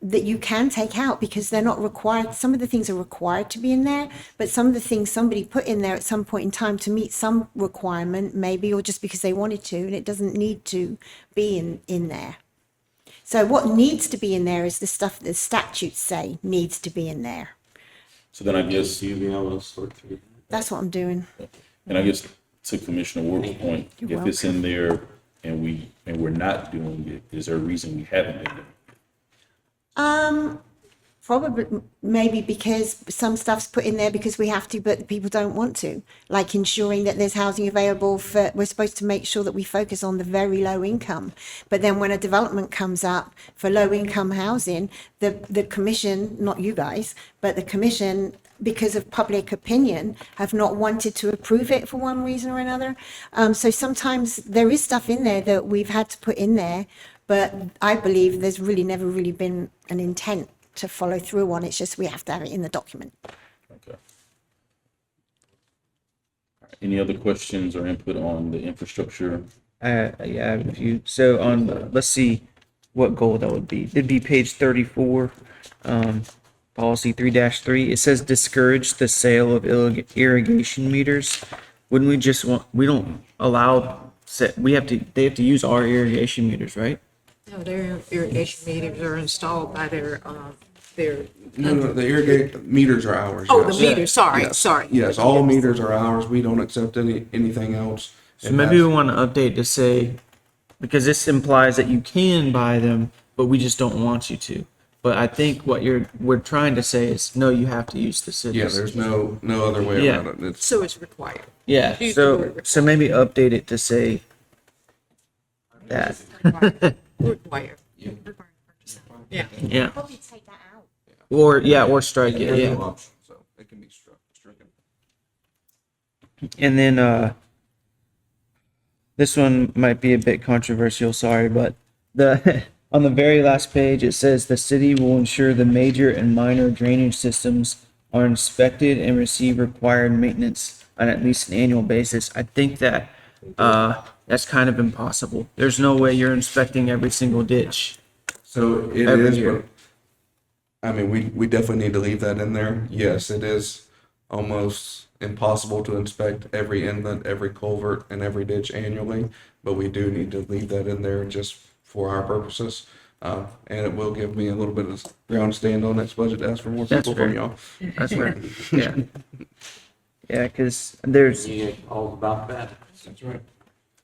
that you can take out because they're not required. Some of the things are required to be in there, but some of the things somebody put in there at some point in time to meet some requirement, maybe, or just because they wanted to, and it doesn't need to be in there. So what needs to be in there is the stuff that the statutes say needs to be in there. So then I guess, You'll be able to sort through that. That's what I'm doing. and I guess to Commissioner Ward's point, You're if it's in there and we're not doing it, is there a reason we haven't been doing it? Probably maybe because some stuff's put in there because we have to, but people don't want to. Like ensuring that there's housing available we're supposed to make sure that we focus on the very low income. But then when a development comes up for low income housing, the commission, not you guys, but the commission, because of public opinion, have not wanted to approve it for one reason or another. So sometimes there is stuff in there that we've had to put in there, but I believe there's really never really been an intent to follow through on. It's just we have to have it in the document. Okay. All right, any other questions or input on the infrastructure? Yeah, if you, so on, let's see what goal that would be. It'd be page 34, policy 3-3. It says discourage the sale of irrigation meters. Wouldn't we just we don't allow, they have to use our irrigation meters, right? No, their irrigation meters are installed by their. No, the irrigate meters are ours. Oh, yes. the meters, sorry, Yes. sorry. Yes, all meters are ours. We don't accept anything else. So maybe we want to update to say, because this implies that you can buy them, but we just don't want you to. But I think what we're trying to say is, no, you have to use the cities. Yeah, there's no other way Yeah. around it. It's, So it's required. Yeah, Use the word so maybe update it to say that. Required. Yeah. Yeah, Probably take that out. or strike it, there's no yeah. option, so it can be stricken. And then, this one might be a bit controversial, sorry, but on the very last page, it says the city will ensure the major and minor drainage systems are inspected and receive required maintenance on at least an annual basis. I think that, that's kind of impossible. There's no way you're inspecting every single ditch. So it Every is, year. but I mean, we definitely need to leave that in there. Yes, it is almost impossible to inspect every inlet, every culvert, and every ditch annually, but we do need to leave that in there just for our purposes. And it will give me a little bit of ground to stand on next budget to ask for more That's people from fair. y'all. That's right. Yeah. Yeah, because there's, You get all about that. That's right.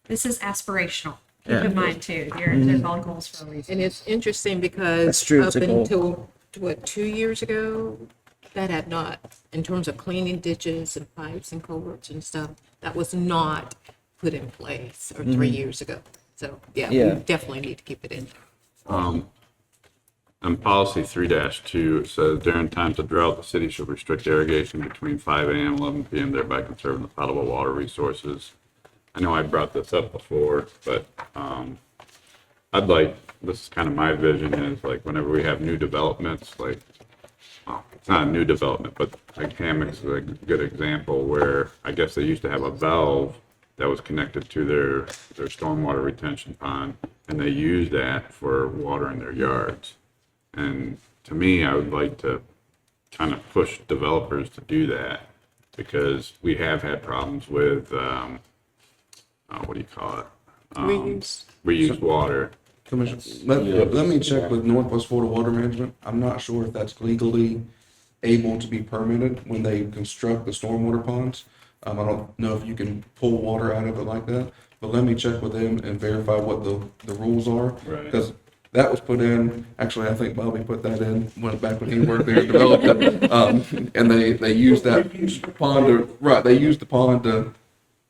This is aspirational. Keep Yeah. in mind too, they're all goals for a reason. And it's interesting because That's true, up it's a goal. until, 2 years ago, that had not, in terms of cleaning ditches and pipes and culverts and stuff, that was not put in place, or 3 years ago. So, yeah, Yeah. we definitely need to keep it in there. On policy 3-2, it says during times of drought, the city shall restrict irrigation between 5 a.m. and 11 p.m., thereby conserving the potable water resources. I know I brought this up before, but I'd like, this is kind of my vision is like whenever we have new developments, like, well, it's not a new development, but like Hammock's a good example where I guess they used to have a valve that was connected to their stormwater retention pond, and they used that for watering their yards. And to me, I would like to kind of push developers to do that because we have had problems with, what do you call it? Reused water. Commissioner, let me check with Northwest Florida Water Management. I'm not sure if that's legally able to be permitted when they construct the stormwater ponds. I don't know if you can pull water out of it like that, but let me check with them and verify what the rules are. Right. Because that was put in, actually, I think Bobby put that in, went back when he worked there, developed it. And they used that pond they used the pond to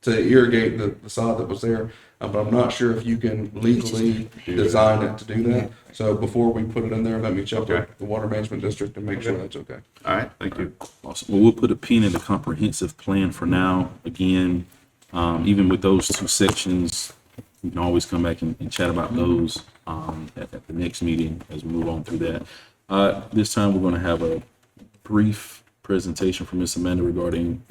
irrigate the sod that was there. But I'm not sure if you can legally design it to do that. So before we put it in there, let me check with the Water Management District and make sure that's okay. All right, thank you. Awesome. Well, we'll put a pin in the comprehensive plan for now. Again, even with those two sections, we can always come back and chat about those at the next meeting as we move on through that. This time, we're going to have a brief presentation from Ms. Amanda regarding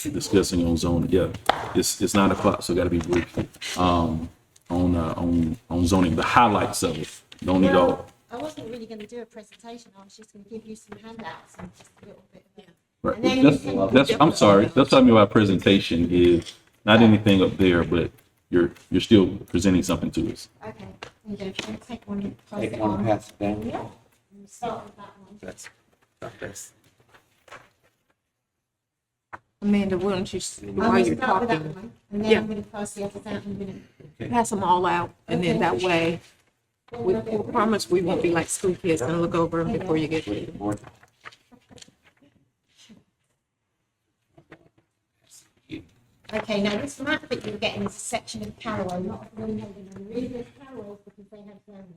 discussing on zoning. Yeah, it's 9 o'clock, so got to be brief. On zoning, the highlights of it. Don't need all. I wasn't really going to do a presentation. I was just going to give you some handouts and just a little bit of Right. And then you can- That's I'm sorry. That's what I mean by presentation is not anything up there, but you're still presenting something to us. Okay, and then if you take one and pass Take it one, on. pass it down. Yeah, and start with that one. That's, that's. Amanda, why don't you, I'm while going you're to start with that talking, one, and then Yeah. I'm going to pass the others out in a minute. pass them all out, and then that way, we Okay. promise we won't be like school kids and look over them before you get to the board. Okay, now this map that you're getting is a section of Carroll, not of Winhaven. And the reason it's Carroll is because they have zoning.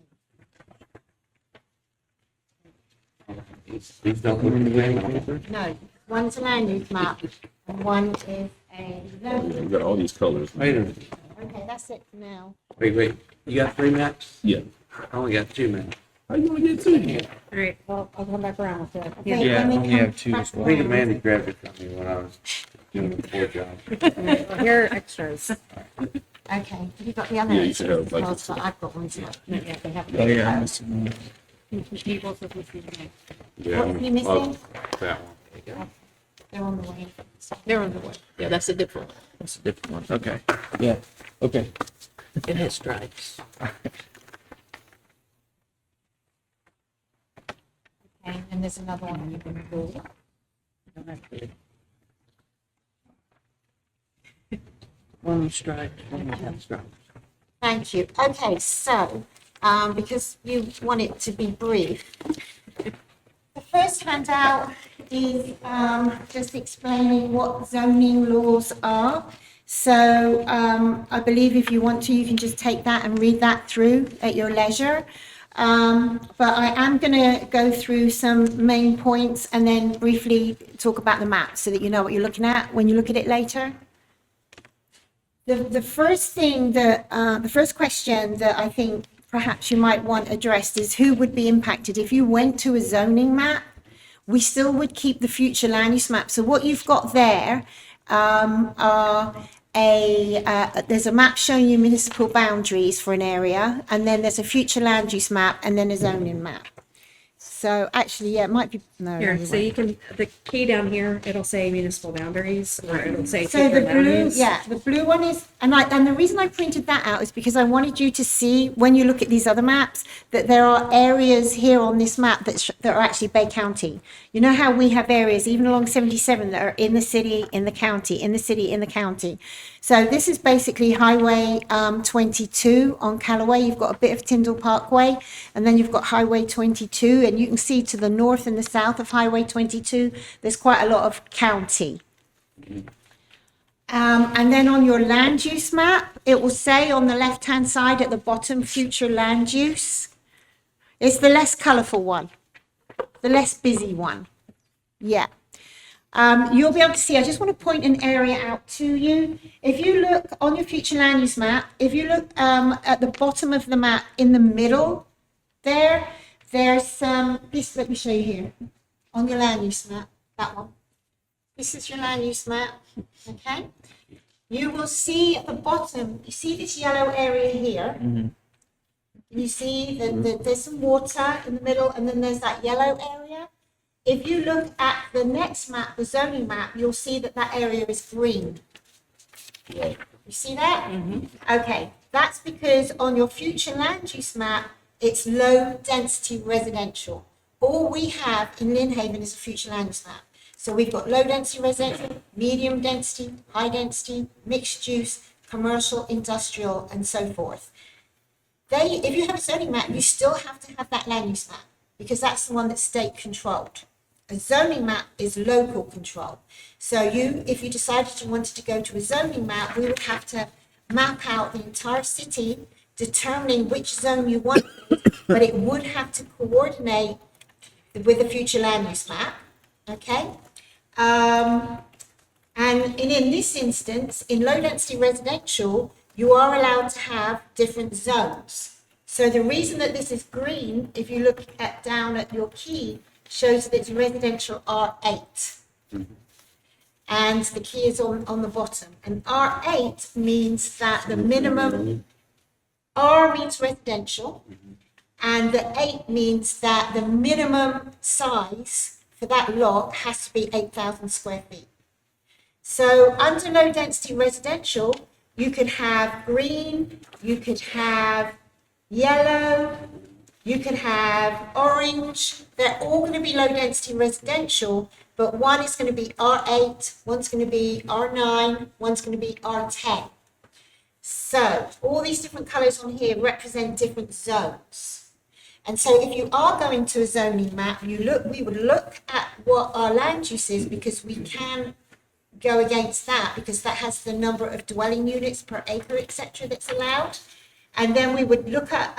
These don't put in the paper? No, one's a land use map and one is a zoning. We got all these colors. Wait a minute. Okay, that's it for now. Wait. You got 3 maps? Yeah. I only got 2 maps. How you gonna get to it? All right, well, I'll come back around with it. Okay, Yeah, when we I only come have two back as well. I think around- Amanda grabbed it from me when I was doing the board job. Here are extras. Okay, have you got the other? Yeah, you should have, like- extras? But I've got one too. Yeah, they have. Oh, yeah, I'm missing one. Yeah, What are you missing? that one. They're on the way. They're on the way. Yeah, that's a different one. That's a different one. Okay. Yeah, okay. It has stripes. Okay, and there's another one you can do. One with stripes, one without stripes. Thank you. Okay, so, because you want it to be brief, the first handout is just explaining what zoning laws are. So I believe if you want to, you can just take that and read that through at your leisure. But I am going to go through some main points and then briefly talk about the map so that you know what you're looking at when you look at it later. The first thing that, the first question that I think perhaps you might want addressed is who would be impacted. If you went to a zoning map, we still would keep the future land use map. So what you've got there are there's a map showing you municipal boundaries for an area, and then there's a future land use map, and then a zoning map. So actually, yeah, it might be, no. Here, never so mind. you can, the key down here, it'll say municipal boundaries, or it'll say So the future blue, boundaries. yeah, the blue one is, and the reason I printed that out is because I wanted you to see, when you look at these other maps, that there are areas here on this map that are actually Bay County. You know how we have areas, even along 77, that are in the city, in the county, in the city, in the county. So this is basically Highway 22 on Callaway. You've got a bit of Tyndall Parkway, and then you've got Highway 22, and you can see to the north and the south of Highway 22, there's quite a lot of county. And then on your land use map, it will say on the left-hand side at the bottom, future land use. It's the less colourful one, the less busy one. Yeah. You'll be able to see, I just want to point an area out to you. If you look on your future land use map, if you look at the bottom of the map in the middle there, there's some, this, let me show you here, on your land use map, that one. This is your land use map, okay? You will see at the bottom, you see this yellow area here? You see that there's some water in the middle, and then there's that yellow area. If you look at the next map, the zoning map, you'll see that that area is green. You see that? Okay, that's because on your future land use map, it's low density residential. All we have in Lynn Haven is a future land use map. So we've got low density residential, medium density, high density, mixed use, commercial, industrial, and so forth. If you have a zoning map, you still have to have that land use map because that's the one that's state controlled. A zoning map is local control. So if you decided you wanted to go to a zoning map, we would have to map out the entire city, determining which zone you wanted, but it would have to coordinate with the future land use map, okay? And in this instance, in low density residential, you are allowed to have different zones. So the reason that this is green, if you look down at your key, shows that it's residential R8. And the key is on the bottom. And R8 means that the minimum, R means residential, and the 8 means that the minimum size for that lot has to be 8,000 square feet. So under low density residential, you could have green, you could have yellow, you could have orange. They're all going to be low density residential, but one is going to be R8, one's going to be R9, one's going to be R10. So all these different colors on here represent different zones. And so if you are going to a zoning map, we would look at what our land use is, because we can go against that, because that has the number of dwelling units per acre, etc., that's allowed. And then we would look at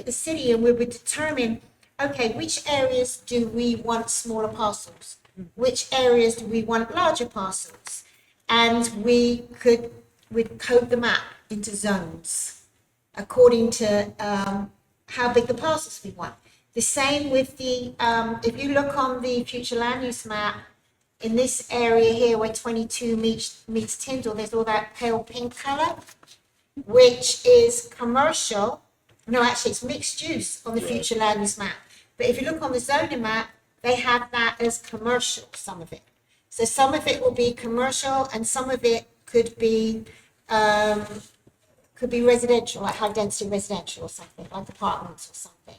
the city, and we would determine, okay, which areas do we want smaller parcels? Which areas do we want larger parcels? And we'd code the map into zones according to how big the parcels we want. The same with the, if you look on the future land use map, in this area here where 22 meets Tyndall, there's all that pale pink color, which is commercial. No, actually it's mixed use on the future land use map. But if you look on the zoning map, they have that as commercial, some of it. So some of it will be commercial, and some of it could be residential, like high density residential or something, like apartments or something.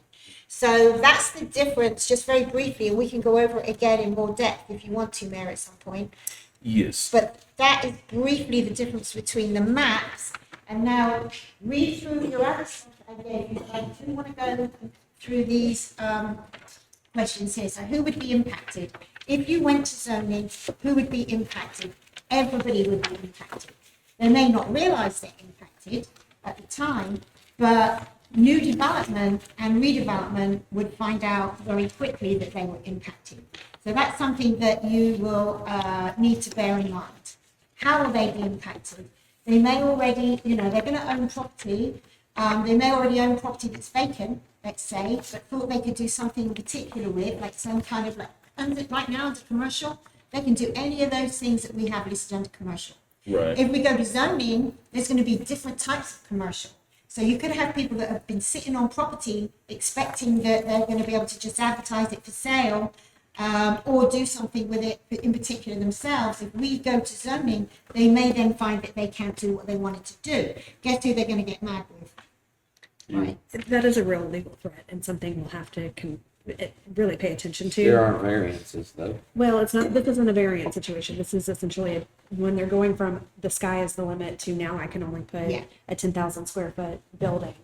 So that's the difference, just very briefly, and we can go over it again in more depth if you want to, Mayor, at some point. Yes. But that is briefly the difference between the maps. And now read through your other stuff again. I do want to go through these questions here. So who would be impacted? If you went to zoning, who would be impacted? Everybody would be impacted. They may not realize they're impacted at the time, but new development and redevelopment would find out very quickly that they were impacted. So that's something that you will need to bear in mind. How will they be impacted? They may already, they're going to own property. They may already own property that's vacant, let's say, but thought they could do something in particular with, like some kind of right now under commercial, they can do any of those things that we have listed under commercial. Right. If we go to zoning, there's going to be different types of commercial. So you could have people that have been sitting on property expecting that they're going to be able to just advertise it for sale, or do something with it in particular themselves. If we go to zoning, they may then find that they can't do what they wanted to do. Guess who they're going to get mad with? Right. That is a real legal threat and something we'll have to really pay attention to. There aren't variances though. Well, it's not. This isn't a variant situation. This is essentially when they're going from the sky is the limit to now I can only put a 10,000 square foot building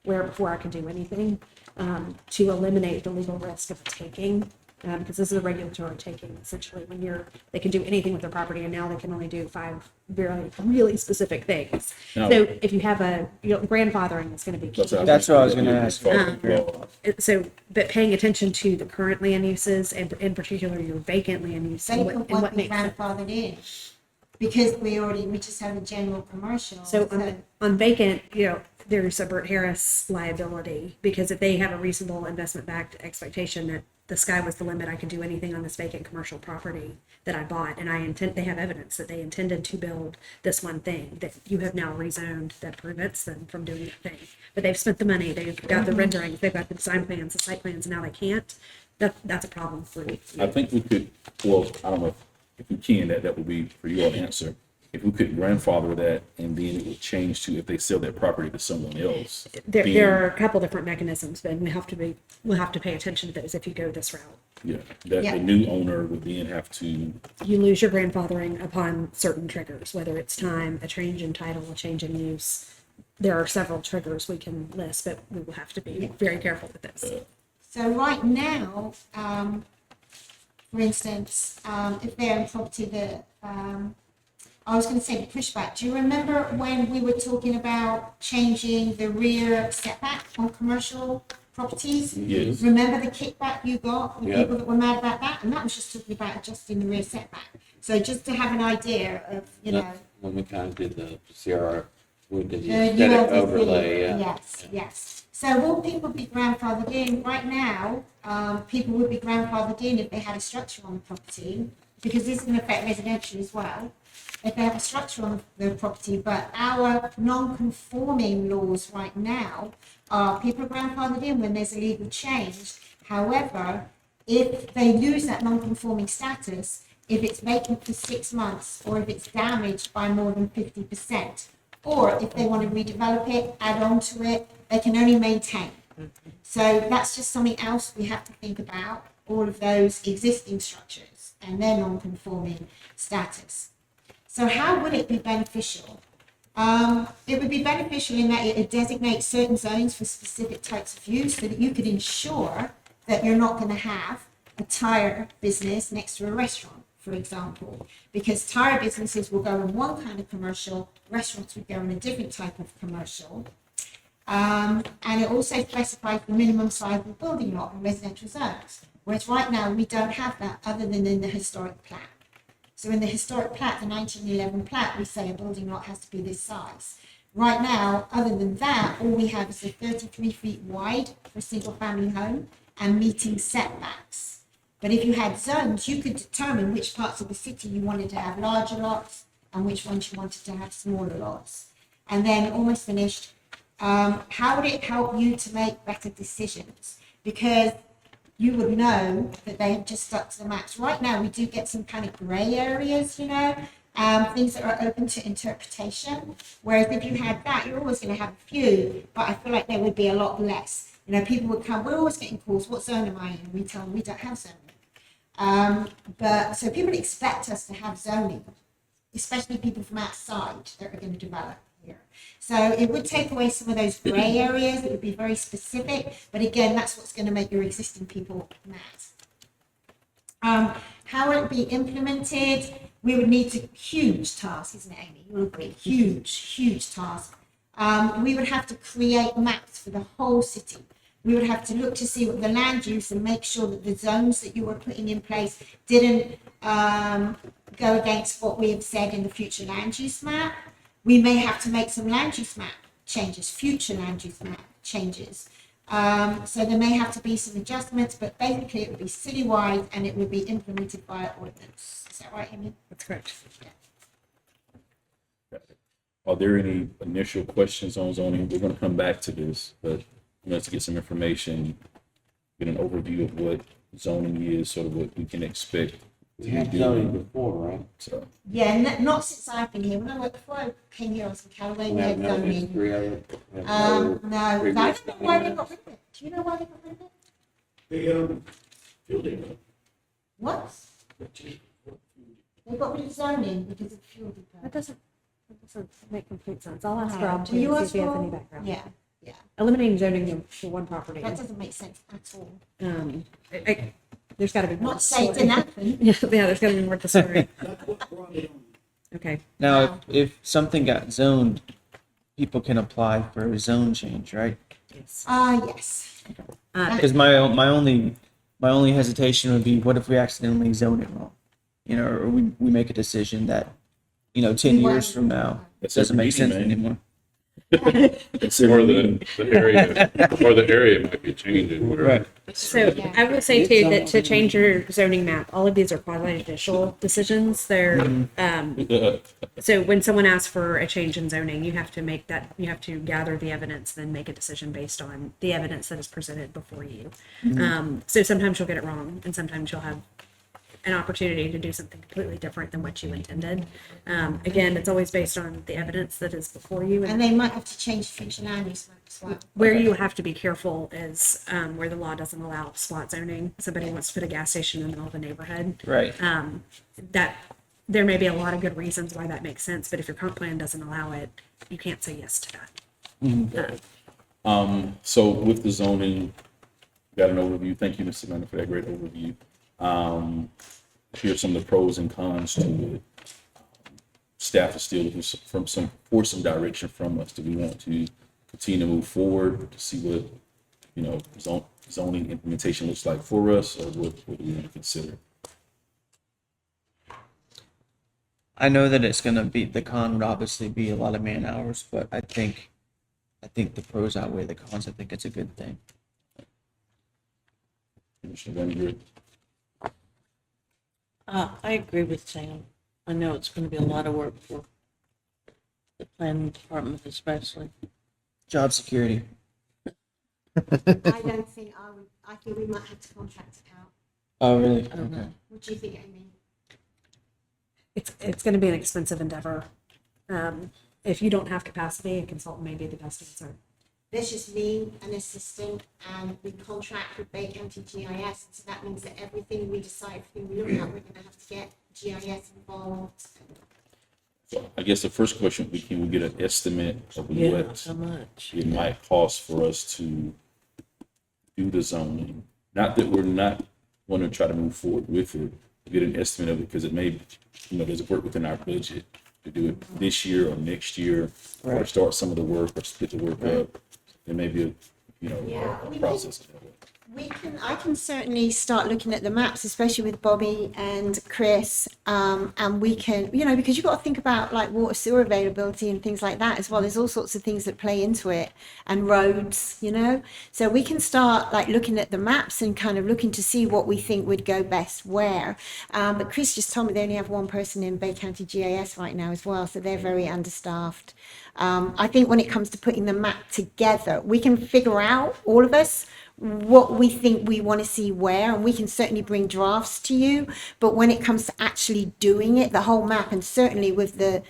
where before I could do anything, to eliminate the legal risk of taking Because this is a regulatory taking, essentially, when they can do anything with their property, and now they can only do 5 really, really specific things. Now- So if you have grandfathering is going to be key. That's what I was gonna ask. But paying attention to the current land uses, and in particular your vacant land use, and Vacant what won't be makes it. grandfathered in, because we just have a general commercial. So on vacant, there's a Burt Harris liability, because if they have a reasonable investment-backed expectation that the sky was the limit, I could do anything on this vacant commercial property that I bought, and they have evidence that they intended to build this one thing that you have now rezoned that prevents them from doing that thing. But they've spent the money, they've got the renderings, they've got the design plans, the site plans, and now they can't. That's a problem for you. I think we could, well, I don't know if we can, that would be for your answer. If we could grandfather that, and then it would change to if they sell that property to someone else. There are a couple different mechanisms, but we'll have to pay attention to those if you go this route. Yeah, that Yeah. the new owner would then have to, You lose your grandfathering upon certain triggers, whether it's time, a change in title, a change in use. There are several triggers we can list, but we will have to be very careful with this. So right now, for instance, if they're in property that, I was going to say the pushback. Do you remember when we were talking about changing the rear setback on commercial properties? Yes. Remember the kickback you got with Yeah. people that were mad about that? And that was just talking about adjusting the rear setback. So just to have an idea of, When we kind of did the CRR, we did the the aesthetic ULDC, overlay, yeah. Yes. So will people be grandfathered in? Right now, people would be grandfathered in if they had a structure on the property, because this can affect residential as well. If they have a structure on the property, but our non-conforming laws right now are people are grandfathered in when there's a legal change. However, if they lose that non-conforming status, if it's vacant for 6 months, or if it's damaged by more than 50%, or if they want to redevelop it, add on to it, they can only maintain. So that's just something else we have to think about, all of those existing structures and their non-conforming status. So how would it be beneficial? It would be beneficial in that it designates certain zones for specific types of use, so that you could ensure that you're not going to have a tire business next to a restaurant, for example, because tire businesses will go in one kind of commercial, restaurants would go in a different type of commercial. And it also specifies the minimum size of the building lot in residential zones, whereas right now we don't have that other than in the historic plat. So in the historic plat, the 1911 plat, we say a building lot has to be this size. Right now, other than that, all we have is a 33 feet wide for a single family home and meeting setbacks. But if you had zones, you could determine which parts of the city you wanted to have larger lots and which ones you wanted to have smaller lots. And then almost finished, how would it help you to make better decisions? Because you would know that they have just stuck to the maps. Right now, we do get some kind of grey areas, things that are open to interpretation. Whereas if you had that, you're always going to have a few, but I feel like there would be a lot less. People would come, we're always getting calls, what zone am I in? We tell them we don't have zoning. But so people expect us to have zoning, especially people from outside that are going to develop here. So it would take away some of those grey areas. It would be very specific, but again, that's what's going to make your existing people mad. How will it be implemented? We would need to, huge task, isn't it, Amy? You will agree, huge task. We would have to create maps for the whole city. We would have to look to see what the land use and make sure that the zones that you were putting in place didn't go against what we have said in the future land use map. We may have to make some land use map changes, future land use map changes. So there may have to be some adjustments, but basically it would be citywide and it would be implemented by ordinance. Is that right, Amy? That's correct. are there any initial questions on zoning? We're gonna come back to this, but let's get some information, get an overview of what zoning is, sort of what we can expect to We be had zoning doing. before, right? So, Yeah, not since I've been here. Before I came here, I was in Callaway. We have no zoning. history of it. We have No, I previous don't know why they zoning got rid of it. Do you know why they got rid of it? What? They got rid of zoning because of fuel depot. That doesn't make complete sense. I'll ask Rob Will you to see ask if he has Rob? any background. Yeah, Eliminating zoning for one property. that doesn't make sense at all. There's gotta be more. Not to say it didn't happen. Yeah, there's gotta be more to the story. Okay. Now, if something got zoned, people can apply for a zone change, right? Yes. Yes. Because my only hesitation would be, what if we accidentally zone it wrong? You know, or we make a decision that, 10 years from now, it That's doesn't every make sense meeting, man. anymore. It's Or every the area might be changing. Right. So I will say too that to change your zoning map, all of these are quasi-judicial decisions. They're, so when someone asks for a change in zoning, you have to gather the evidence, then make a decision based on the evidence that is presented before you. So sometimes you'll get it wrong, and sometimes you'll have an opportunity to do something completely different than what you intended. Again, it's always based on the evidence that is before you. And they might have to change future land use map as well. Where you have to be careful is where the law doesn't allow spot zoning. Somebody wants to put a gas station in the middle of a neighborhood. Right. That there may be a lot of good reasons why that makes sense, but if your comp plan doesn't allow it, you can't say yes to that. So with the zoning, got an overview. Thank you, Mr. Amanda, for that great overview. Here's some of the pros and cons to it. Staff is still looking for some direction from us. Do we want to continue to move forward to see what, zoning implementation looks like for us, or what do we want to consider? I know that it's gonna be, the con would obviously be a lot of man hours, but I think the pros outweigh the cons. I think it's a good thing. Commissioner Van Gogh? I agree with Sam. I know it's going to be a lot of work for the planning department especially. Job security. I don't think I think we might have to contract it out. Oh, really? I don't know. Okay. What do you think, Amy? It's going to be an expensive endeavor. If you don't have capacity, a consultant may be the best answer. There's just me, an assistant, and we contract with Bay County GIS, so that means that everything we decide, everything we look at, we're gonna have to get GIS involved. So I guess the first question would be, can we get an estimate of Yeah, what how much? it might cost for us to do the zoning? Not that we're not want to try to move forward with it, get an estimate of it, because it may, there's work within our budget to do it this year or next year, or start some of the work or split the work up. There may be a process. I can certainly start looking at the maps, especially with Bobby and Chris, and we can, because you've got to think about like water sewer availability and things like that as well. There's all sorts of things that play into it, and roads, so we can start like looking at the maps and kind of looking to see what we think would go best where. But Chris just told me they only have one person in Bay County GIS right now as well, so they're very understaffed. I think when it comes to putting the map together, we can figure out, all of us, what we think we want to see where, and we can certainly bring drafts to you. But when it comes to actually doing it, the whole map, and certainly with the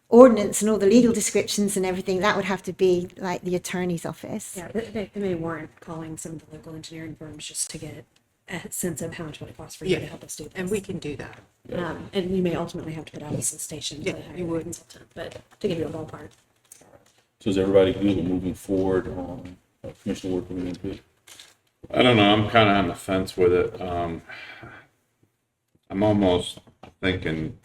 ordinance and all the legal descriptions and everything, that would have to be like the attorney's office. Yeah, they may warrant calling some of the local engineering firms just to get a sense of how much it costs for you to help us do this. And we can do that. And you may ultimately have to put out a solicitation to Yeah, hire you a would. consultant, but to give you a ballpark. So is everybody good with moving forward on Commissioner Workman input? I don't know, I'm kind of on the fence with it. I'm almost thinking,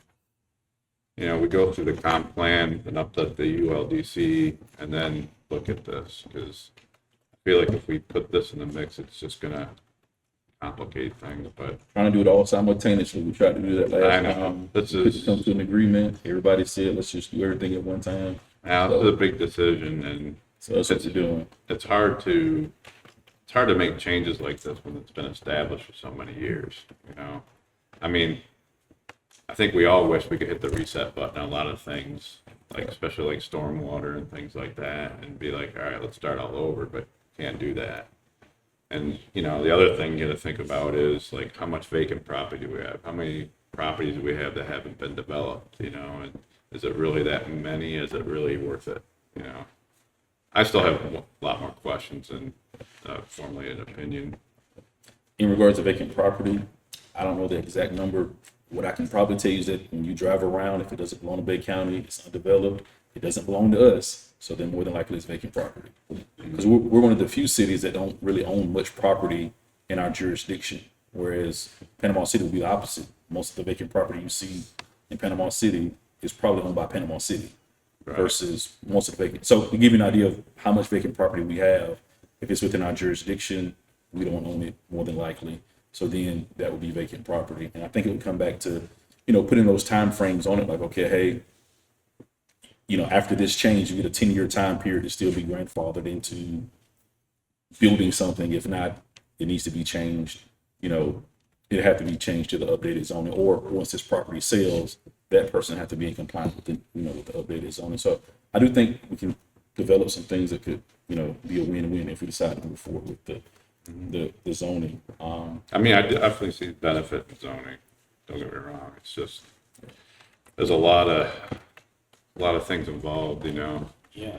we go through the comp plan and update the ULDC and then look at this, because I feel like if we put this in the mix, it's just gonna complicate things, but Trying to do it all simultaneously. We tried to do that I last know. time. This Couldn't is, come to an agreement. Everybody said, let's just do everything at one time. now, this is a big decision, and So that's what we're doing. it's hard to make changes like this when it's been established for so many years, I mean, I think we all wish we could hit the reset button on a lot of things, like especially like stormwater and things like that, and be like, all right, let's start all over, but can't do that. And, the other thing you gotta think about is like, how much vacant property do we have? How many properties do we have that haven't been developed, and is it really that many? Is it really worth it? I still have a lot more questions and formally an opinion. In regards to vacant property, I don't know the exact number. What I can probably tell you is that when you drive around, if it doesn't belong to Bay County, it's undeveloped, it doesn't belong to us. So then more than likely it's vacant property. Because we're one of the few cities that don't really own much property in our jurisdiction. Whereas Panama City would be the opposite. Most of the vacant property you see in Panama City is probably owned by Panama City versus most of the vacant. So to give you an idea of how much vacant property we have, if it's within our jurisdiction, we don't own it more than likely. So then that would be vacant property. And I think it would come back to, putting those time frames on it, like, okay, hey, after this change, you get a 10-year time period to still be grandfathered into building something. If not, it needs to be changed. It'd have to be changed to the updated zoning, or once this property sells, that person have to be in compliance with the, with the updated zoning. So I do think we can develop some things that could, be a win-win if we decide to move forward with the zoning. I mean, I definitely see the benefit in zoning. Don't get me wrong. It's just, there's a lot of things involved, Yeah.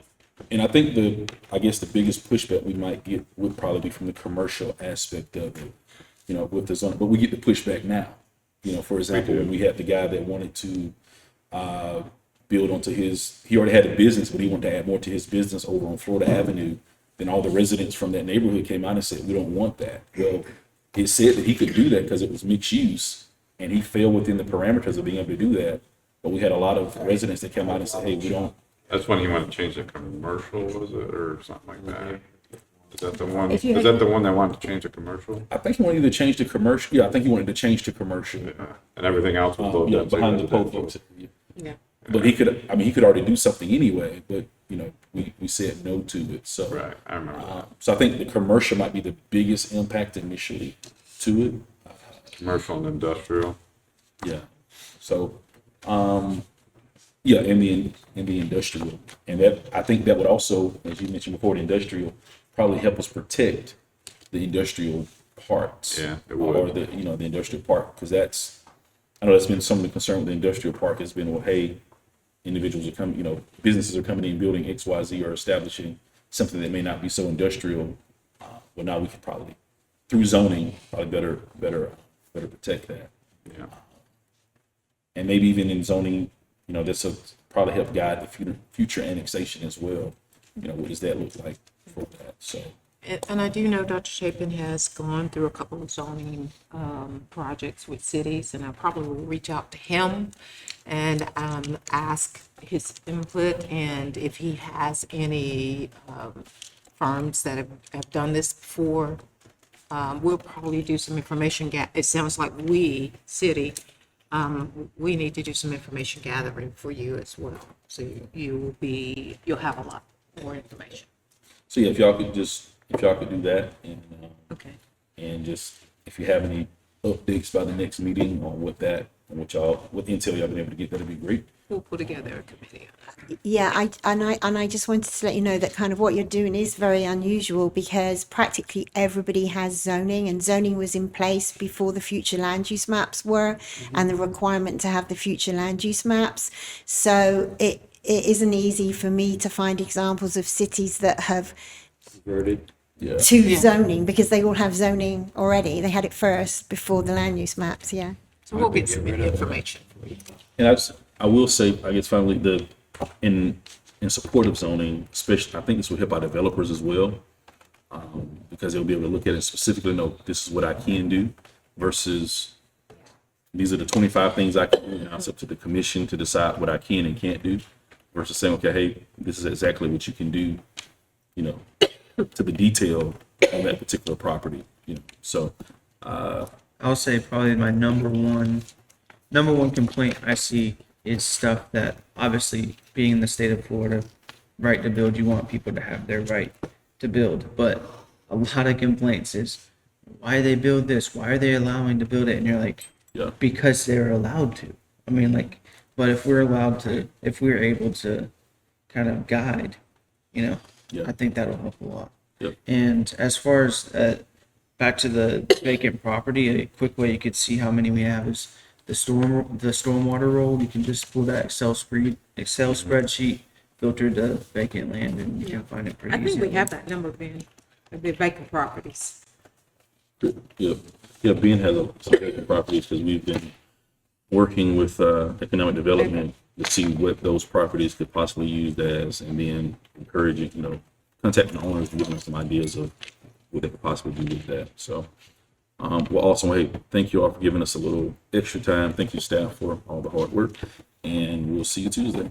And I think I guess the biggest pushback we might get would probably be from the commercial aspect of it, with the zoning, but we get the pushback now. For example, when we had the guy that wanted to build onto he already had a business, but he wanted to add more to his business over on Florida Avenue. Then all the residents from that neighborhood came out and said, we don't want that. Well, it said that he could do that because it was mixed use, and he fell within the parameters of being able to do that. But we had a lot of residents that came out and said, hey, we don't. That's when he wanted to change the commercial, was it, or something like that? Is that the one, If you- is that the one that wanted to change the commercial? I think he wanted to change to commercial. Yeah, I think he wanted to change to commercial. And everything else was built into Behind the residential. pole. Yeah. But he could already do something anyway, but, we said no to it, so. Right, I remember that. So I think the commercial might be the biggest impact initially to it. Commercial and industrial. Yeah. So, yeah, in the industrial, and that, I think that would also, as you mentioned before, the industrial probably help us protect the industrial parts. Yeah, it Or would. the industrial park, because I know that's been some of the concern with the industrial park has been, well, hey, individuals are coming, businesses are coming in building XYZ or establishing something that may not be so industrial. Well, now we can probably, through zoning, probably better protect that. Yeah. And maybe even in zoning, this will probably help guide the future annexation as well. What does that look like for that? So, And I do know Dr. Chapin has gone through a couple of zoning projects with cities, and I probably will reach out to him and ask his input, and if he has any firms that have done this before. We'll probably do some information it sounds like city, we need to do some information gathering for you as well. So you'll have a lot more information. so yeah, if y'all could do that, and Okay. and just if you have any updates by the next meeting on what intel y'all been able to get, that'd be great. We'll put together a committee. Yeah, I just wanted to let you know that kind of what you're doing is very unusual, because practically everybody has zoning, and zoning was in place before the future land use maps were, and the requirement to have the future land use maps. So it isn't easy for me to find examples of cities that have Converted. Yeah. to zoning, because they all have zoning already. They had it first before the land use maps, yeah. So we'll get some information for you. And I will say, I guess finally, in support of zoning, especially, I think this will help our developers as well, because they'll be able to look at it specifically, know this is what I can do versus these are the 25 things I can do, and it's up to the commission to decide what I can and can't do, versus saying, okay, hey, this is exactly what you can do, to the detail on that particular property, So, I'll say probably my number one complaint I see is stuff that, obviously, being in the state of Florida, right to build, you want people to have their right to build. But a lot of complaints is, why they build this? Why are they allowing to build it? And you're like, yeah. because they're allowed to. I mean, like, but if we're able to kind of guide, Yeah. I think that'll help a lot. Yep. And as far as back to the vacant property, a quick way you could see how many we have is the stormwater roll. You can just pull that Excel spreadsheet, filter the vacant land, and you can find it pretty I think we easily. have that number, Ben, of the vacant properties. Yeah, Ben has some vacant properties because we've been working with economic development to see what those properties could possibly use as, and then encouraging, contacting the owners and giving them some ideas of what they could possibly do with that. So, Well, also, hey, thank you all for giving us a little extra time. Thank you, staff, for all the hard work. And we'll see you Tuesday.